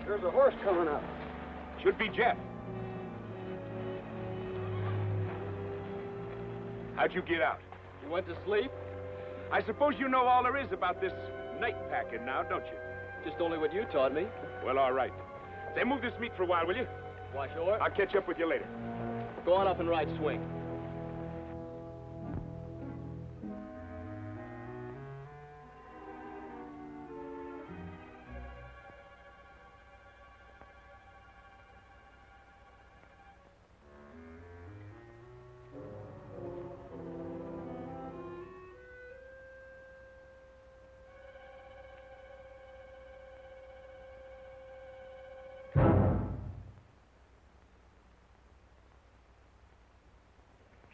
There's a horse coming up. Should be Jef. How'd you get out? You went to sleep? I suppose you know all there is about this night packing now, don't you? Just only what you taught me. Well, all right. Say, move this meat for a while, will you? Why, sure. I'll catch up with you later. Go on up and ride swing.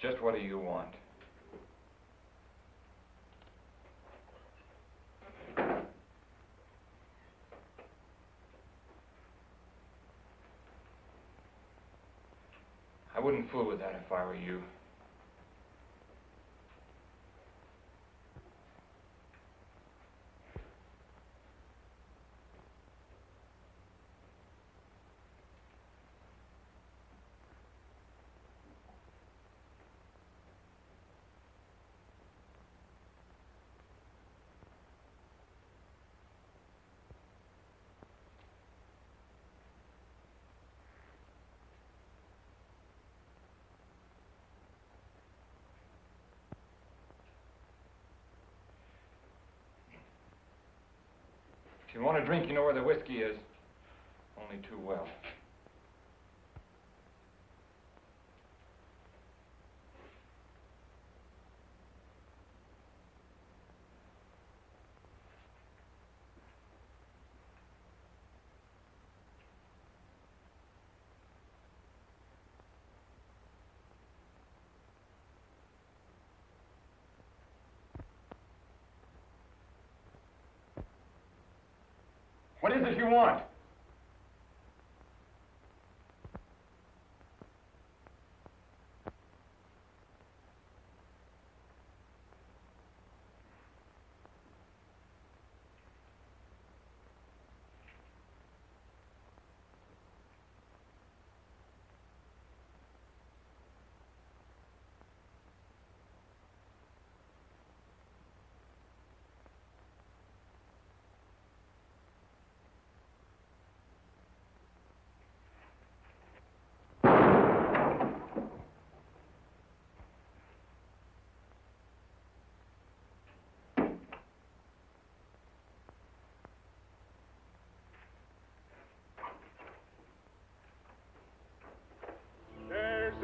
Just what do you want? I wouldn't fool with that if I were you. If you want a drink, you know where the whiskey is. Only too well. What is it you want?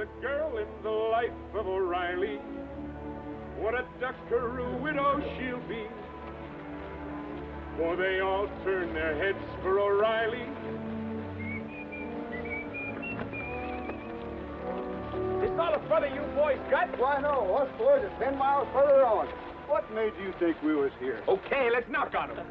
a girl in the life of O'Reilly. What a duckaroo widow she'll be. For they all turn their heads for O'Reilly. Is all the further you boys got? Why, no. Us boys are 10 miles further on. What made you think we was here? Okay, let's knock on them.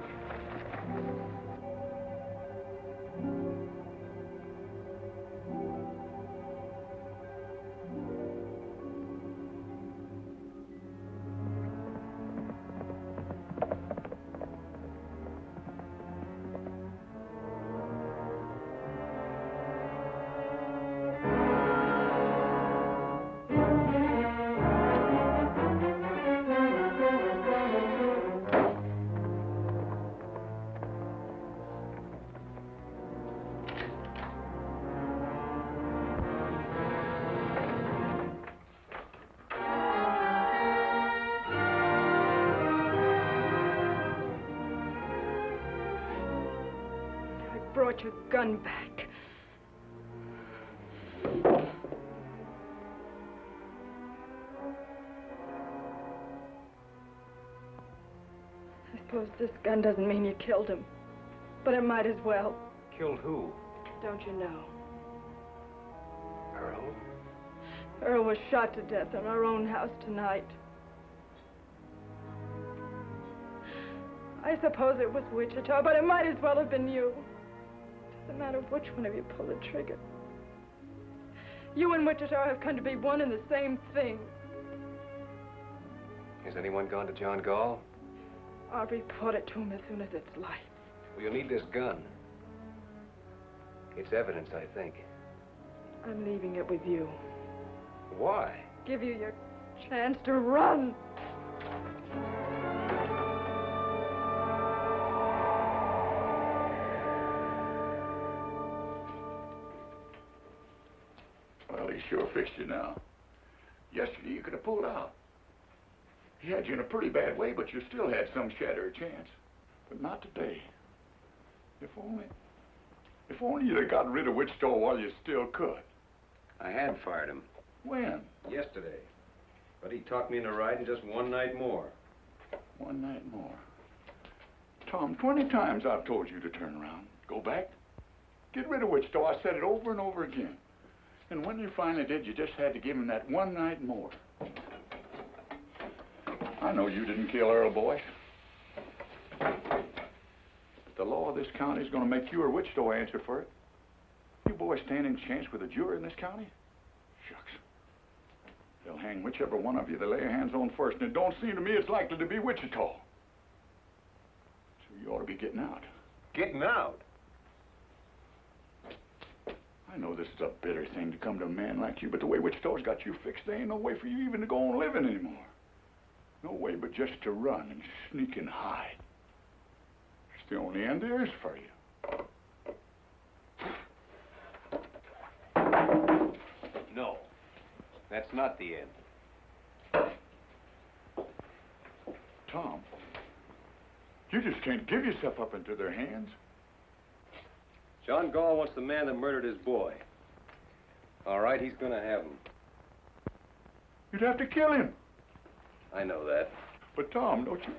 Brought your gun back. I suppose this gun doesn't mean you killed him, but it might as well. Killed who? Don't you know? Earl? Earl was shot to death in our own house tonight. I suppose it was Wichita, but it might as well have been you. Doesn't matter which one of you pulled the trigger. You and Wichita have come to be one and the same thing. Has anyone gone to John Gall? I'll report it to him as soon as it's light. Well, you'll need this gun. It's evidence, I think. I'm leaving it with you. Why? Give you your chance to run. Well, he sure fixed you now. Yesterday you could have pulled out. He had you in a pretty bad way, but you still had some shadow of chance. But not today. If only you'd have gotten rid of Wichita while you still could. I had fired him. When? Yesterday. But he talked me into riding just one night more. One night more. Tom, 20 times I've told you to turn around. Go back. Get rid of Wichita. I said it over and over again. And when you finally did, you just had to give him that one night more. I know you didn't kill Earl, boy. But the law of this county is going to make you or Wichita answer for it. You boys stand in chance with a jury in this county? Shucks. They'll hang whichever one of you they lay their hands on first, and it don't seem to me it's likely to be Wichita. So you ought to be getting out. Getting out? I know this is a bitter thing to come to a man like you, but the way Wichita's got you fixed, there ain't no way for you even to go on living anymore. No way but just to run and sneak and hide. It's the only end there is for you. No. That's not the end. Tom, you just can't give yourself up into their hands. John Gall wants the man that murdered his boy. All right, he's gonna have him. You'd have to kill him. I know that. But Tom, don't you...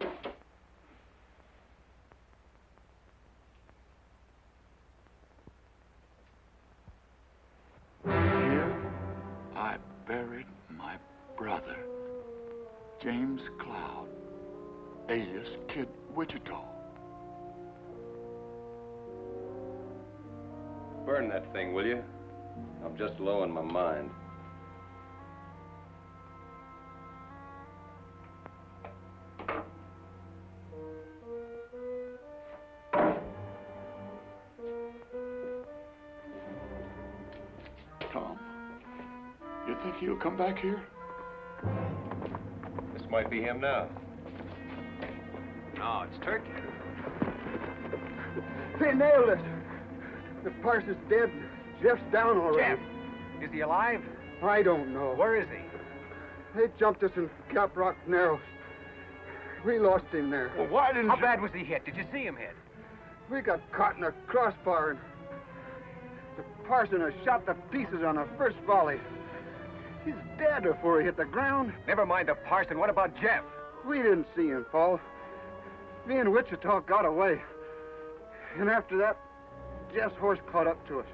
Here I buried my brother, James Cloud, alias Kid Wichita. Burn that thing, will you? I'm just low in my mind. Tom, you think he'll come back here? This might be him now. No, it's Turkey. They nailed it. The parson's dead. Jeff's down already. Jeff? Is he alive? I don't know. Where is he? They jumped us in Cap Rock Narrows. We lost him there. Well, why didn't How bad was he hit? Did you see him hit? We got caught in a crossbar, and the parson has shot to pieces on the first volley. He's dead before he hit the ground. Never mind the parson. What about Jef? We didn't see him fall. Me and Wichita got away. And after that, Jeff's horse caught up to us.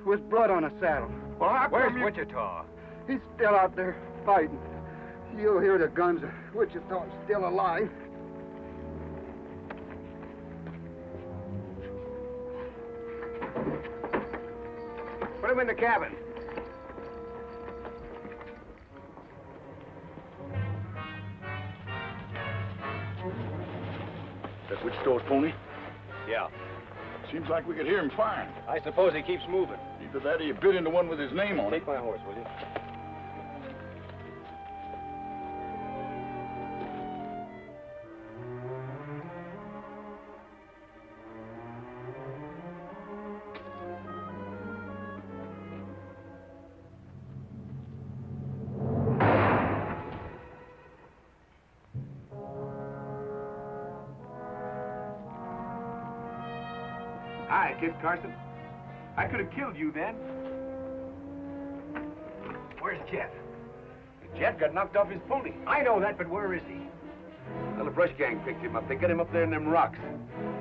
With blood on his saddle. Well, where's Wichita? He's still out there fighting. You'll hear the guns. Wichita's still alive. Put him in the cabin. That Wichita's pony? Yeah. Seems like we could hear him firing. I suppose he keeps moving. Either that or you bit into one with his name on it. Take my horse, will you? Hi, Kid Carson. I could have killed you then. Where's Jef? Jef got knocked off his pony. I know that, but where is he? Well, the brush gang picked him up. They got him up there in them rocks.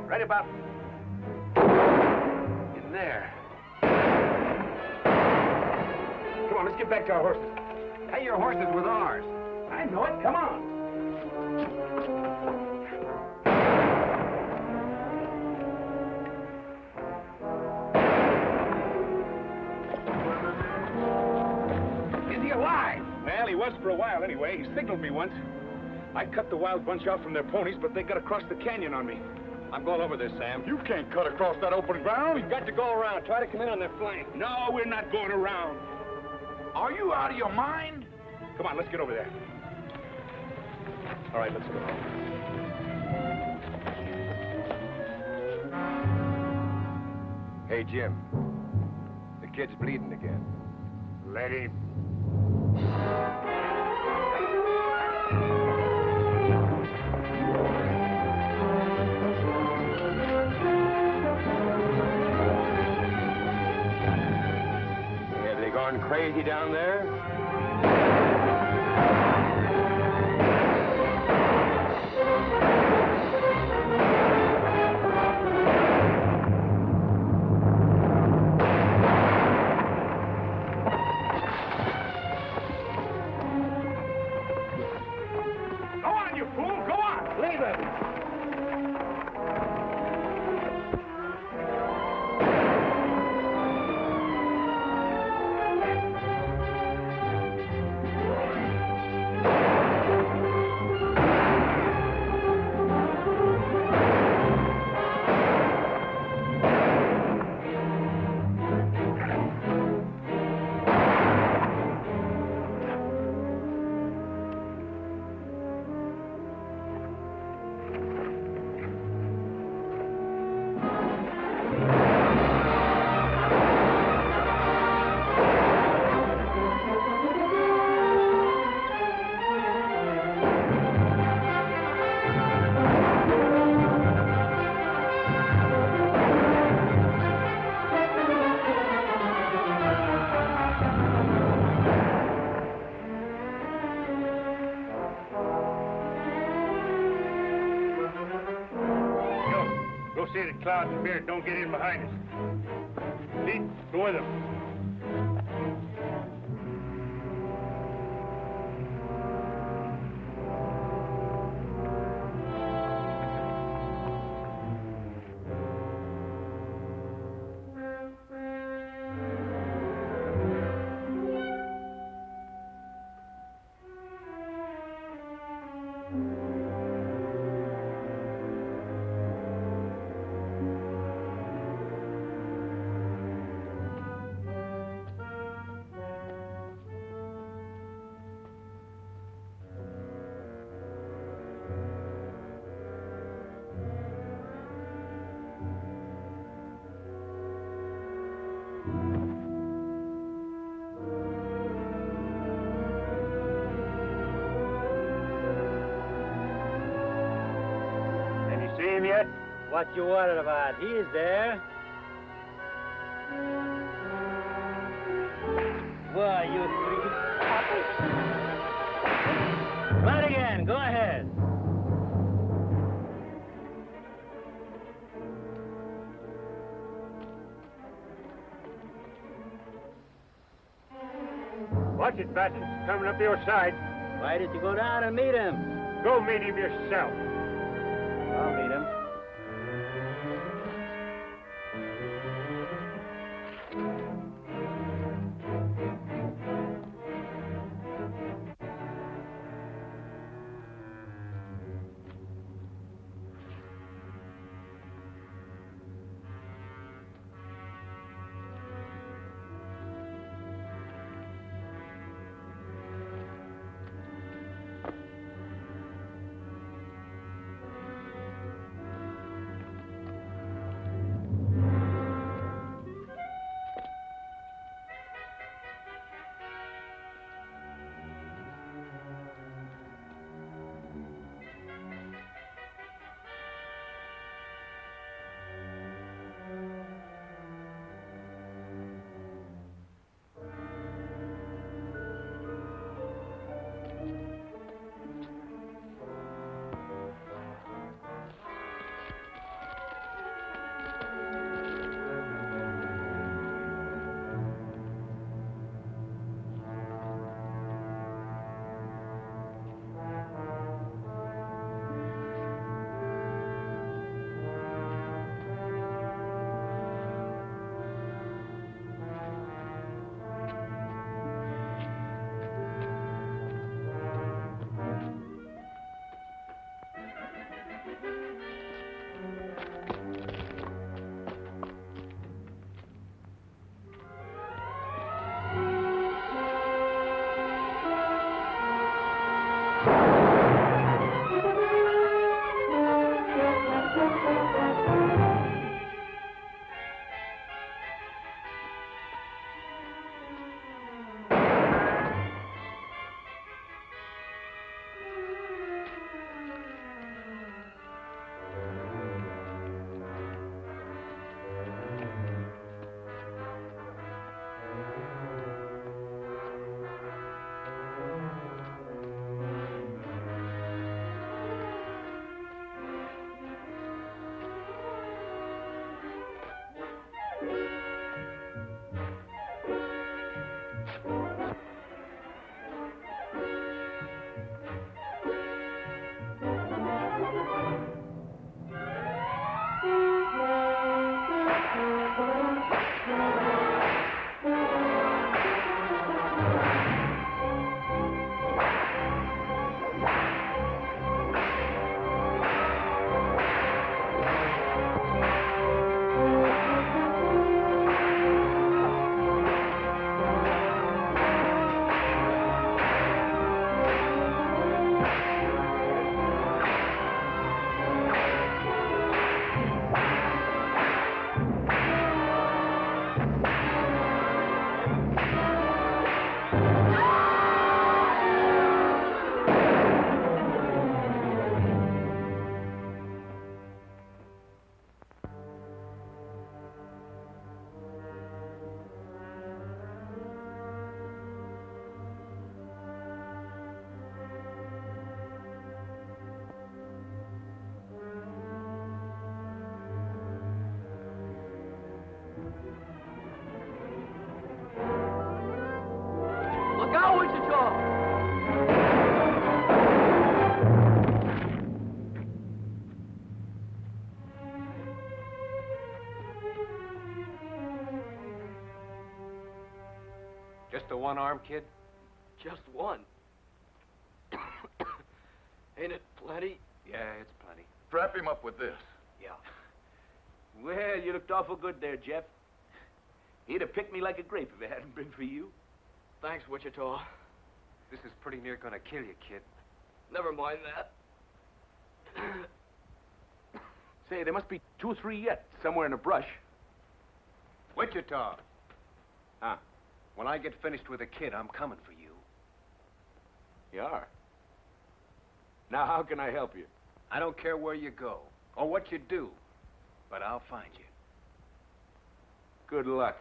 Right about in there. Come on, let's get back to our horses. Hey, your horse is with ours. I know it. Come on. Is he alive? Well, he was for a while anyway. He signaled me once. I cut the wild bunch off from their ponies, but they got across the canyon on me. I'm going over this, Sam. You can't cut across that open ground. We've got to go around. Try to come in on their flank. No, we're not going around. Are you out of your mind? Come on, let's get over there. All right, let's go. Hey, Jim. The kid's bleeding again. Let him. Have they gone crazy down there? Go on, you fool. Go on. Leave him. Go see that Cloud and Beard don't get in behind us. Pete, go with them. See him yet? What you worried about? He's there. Why, you three? Watch it, Batson. Coming up your side. Why did you go down and meet him? Go meet him yourself. I'll meet him. Just a one-armed kid? Just one. Ain't it plenty? Yeah, it's plenty. Strap him up with this. Yeah. Well, you looked awful good there, Jeff. He'd have picked me like a grape if it hadn't been for you. Thanks, Wichita. This is pretty near gonna kill you, kid. Never mind that. Say, there must be 2 or 3 yet, somewhere in the brush. Wichita! Huh? When I get finished with the kid, I'm coming for you. You are? Now, how can I help you? I don't care where you go or what you do, but I'll find you. Good luck.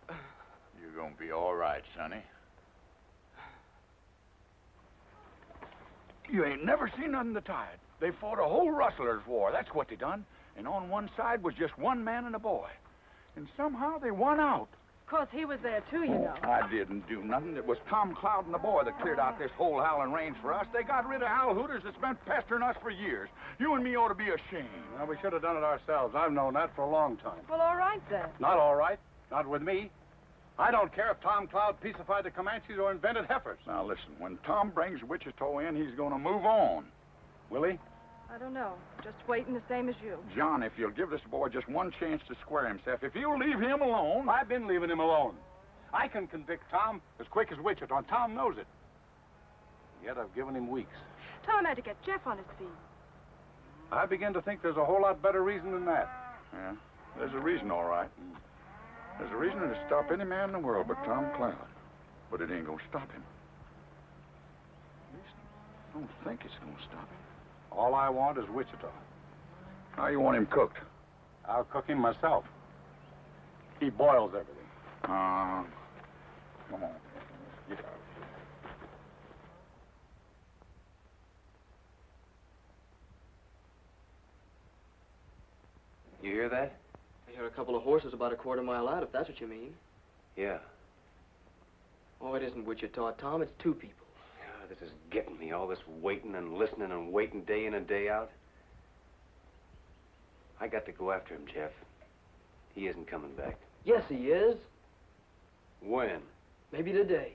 You're gonna be all right, Sonny. You ain't never seen nothing to tide. They fought a whole rustlers' war. That's what they done. And on one side was just one man and a boy. And somehow they won out. Of course, he was there, too, you know. I didn't do nothing. It was Tom Cloud and the boy that cleared out this whole howling range for us. They got rid of Al Hooters that's been pestering us for years. You and me ought to be ashamed. Well, we should have done it ourselves. I've known that for a long time. Well, all right, then. Not all right. Not with me. I don't care if Tom Cloud peacified the Comanches or invented heifers. Now, listen, when Tom brings Wichita in, he's going to move on. Will he? I don't know. Just waiting the same as you. John, if you'll give this boy just one chance to square himself, if you'll leave him alone... I've been leaving him alone. I can convict Tom as quick as Wichita, and Tom knows it. Yet I've given him weeks. Tom had to get Jeff on his feet. I begin to think there's a whole lot better reason than that. Yeah, there's a reason, all right. There's a reason to stop any man in the world but Tom Cloud. But it ain't gonna stop him. At least I don't think it's gonna stop him. All I want is Wichita. How you want him cooked? I'll cook him myself. He boils everything. Come on. Get out. You hear that? I hear a couple of horses about a quarter-mile out, if that's what you mean. Yeah. Oh, it isn't Wichita, Tom. It's two people. This is getting me, all this waiting and listening and waiting day in and day out. I got to go after him, Jeff. He isn't coming back. Yes, he is. When? Maybe today.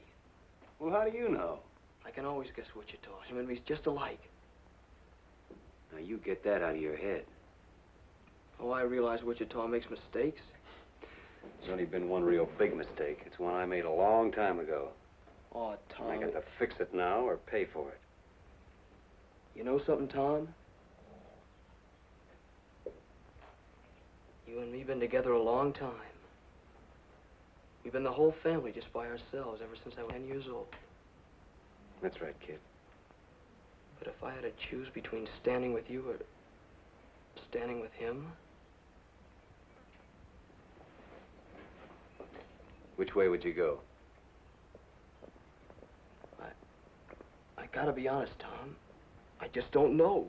Well, how do you know? I can always guess Wichita. Him and me's just alike. Now, you get that out of your head. Oh, I realize Wichita makes mistakes. There's only been one real big mistake. It's one I made a long time ago. Oh, Tom. I got to fix it now or pay for it. You know something, Tom? You and me been together a long time. We've been the whole family just by ourselves ever since I was 10 years old. That's right, kid. But if I had to choose between standing with you or standing with him... Which way would you go? I gotta be honest, Tom. I just don't know.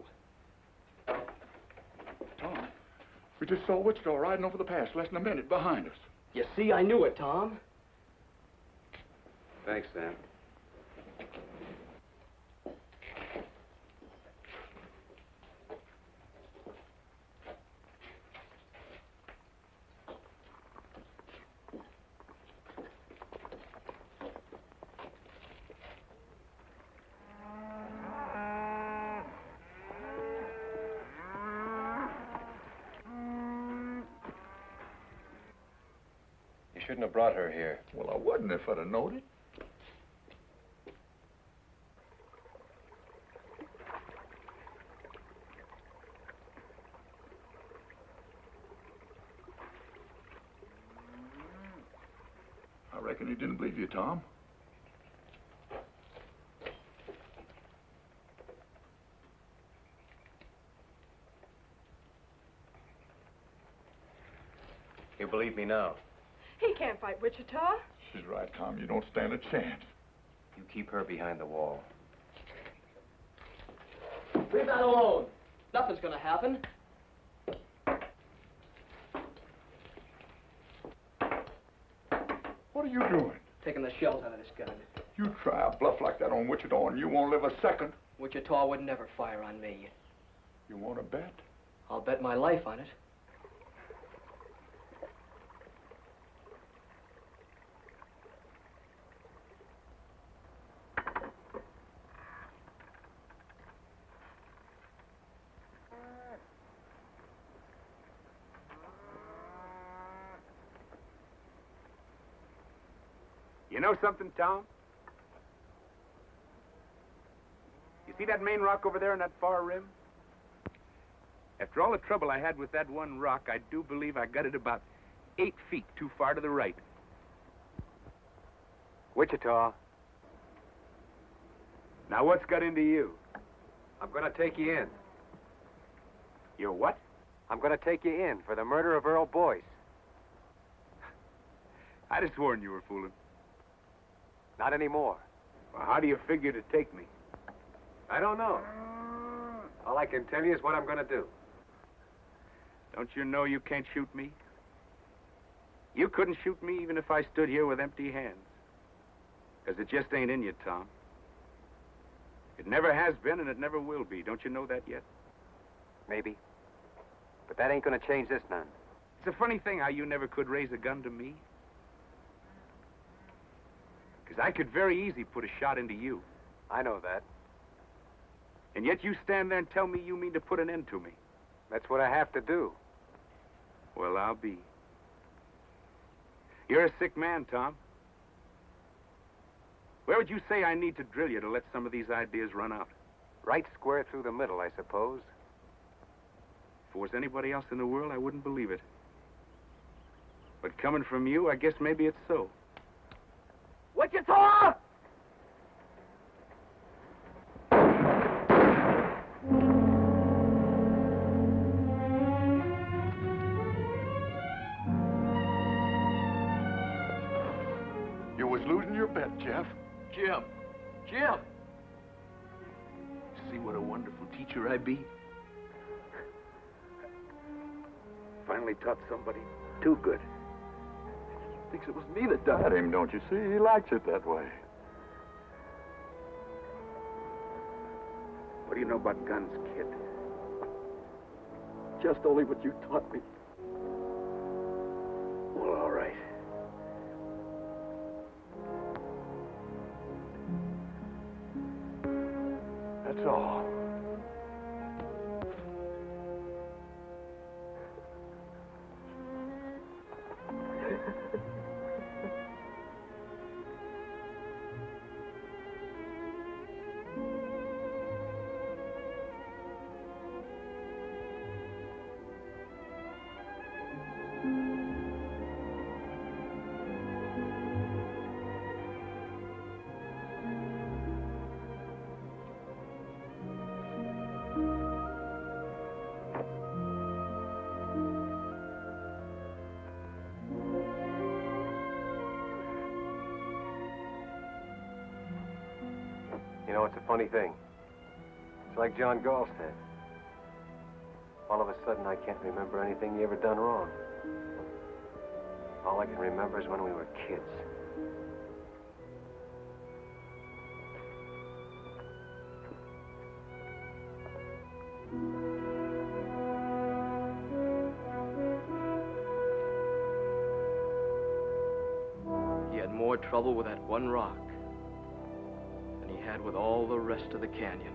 Tom, we just saw Wichita riding over the pass less than a minute behind us. You see, I knew it, Tom. Thanks, Sam. Shouldn't have brought her here. Well, I wouldn't if I'd have known it. I reckon he didn't believe you, Tom. You believe me now? He can't fight Wichita. She's right, Tom. You don't stand a chance. You keep her behind the wall. Leave that alone. Nothing's gonna happen. What are you doing? Taking the shells out of this gun. You try a bluff like that on Wichita and you won't live a second. Wichita would never fire on me. You want to bet? I'll bet my life on it. You know something, Tom? You see that main rock over there on that far rim? After all the trouble I had with that one rock, I do believe I got it about 8 feet too far to the right. Wichita. Now what's got into you? I'm gonna take you in. You're what? I'm gonna take you in for the murder of Earl Boyce. I'd have sworn you were fooling. Not anymore. Well, how do you figure to take me? I don't know. All I can tell you is what I'm gonna do. Don't you know you can't shoot me? You couldn't shoot me even if I stood here with empty hands. Because it just ain't in you, Tom. It never has been, and it never will be. Don't you know that yet? Maybe. But that ain't gonna change this none. It's a funny thing how you never could raise a gun to me. Because I could very easy put a shot into you. I know that. And yet you stand there and tell me you mean to put an end to me. That's what I have to do. Well, I'll be. You're a sick man, Tom. Where would you say I need to drill you to let some of these ideas run out? Right square through the middle, I suppose. If it was anybody else in the world, I wouldn't believe it. But coming from you, I guess maybe it's so. Wichita! You was losing your bet, Jef. Jim! Jim! See what a wonderful teacher I be? Finally taught somebody too good. Thinks it was me that died him, don't you see? He likes it that way. What do you know about guns, kid? Just only what you taught me. Well, all right. That's all. You know, it's a funny thing. It's like John Gall said. All of a sudden, I can't remember anything you ever done wrong. All I can remember is when we were kids. He had more trouble with that one rock than he had with all the rest of the canyon.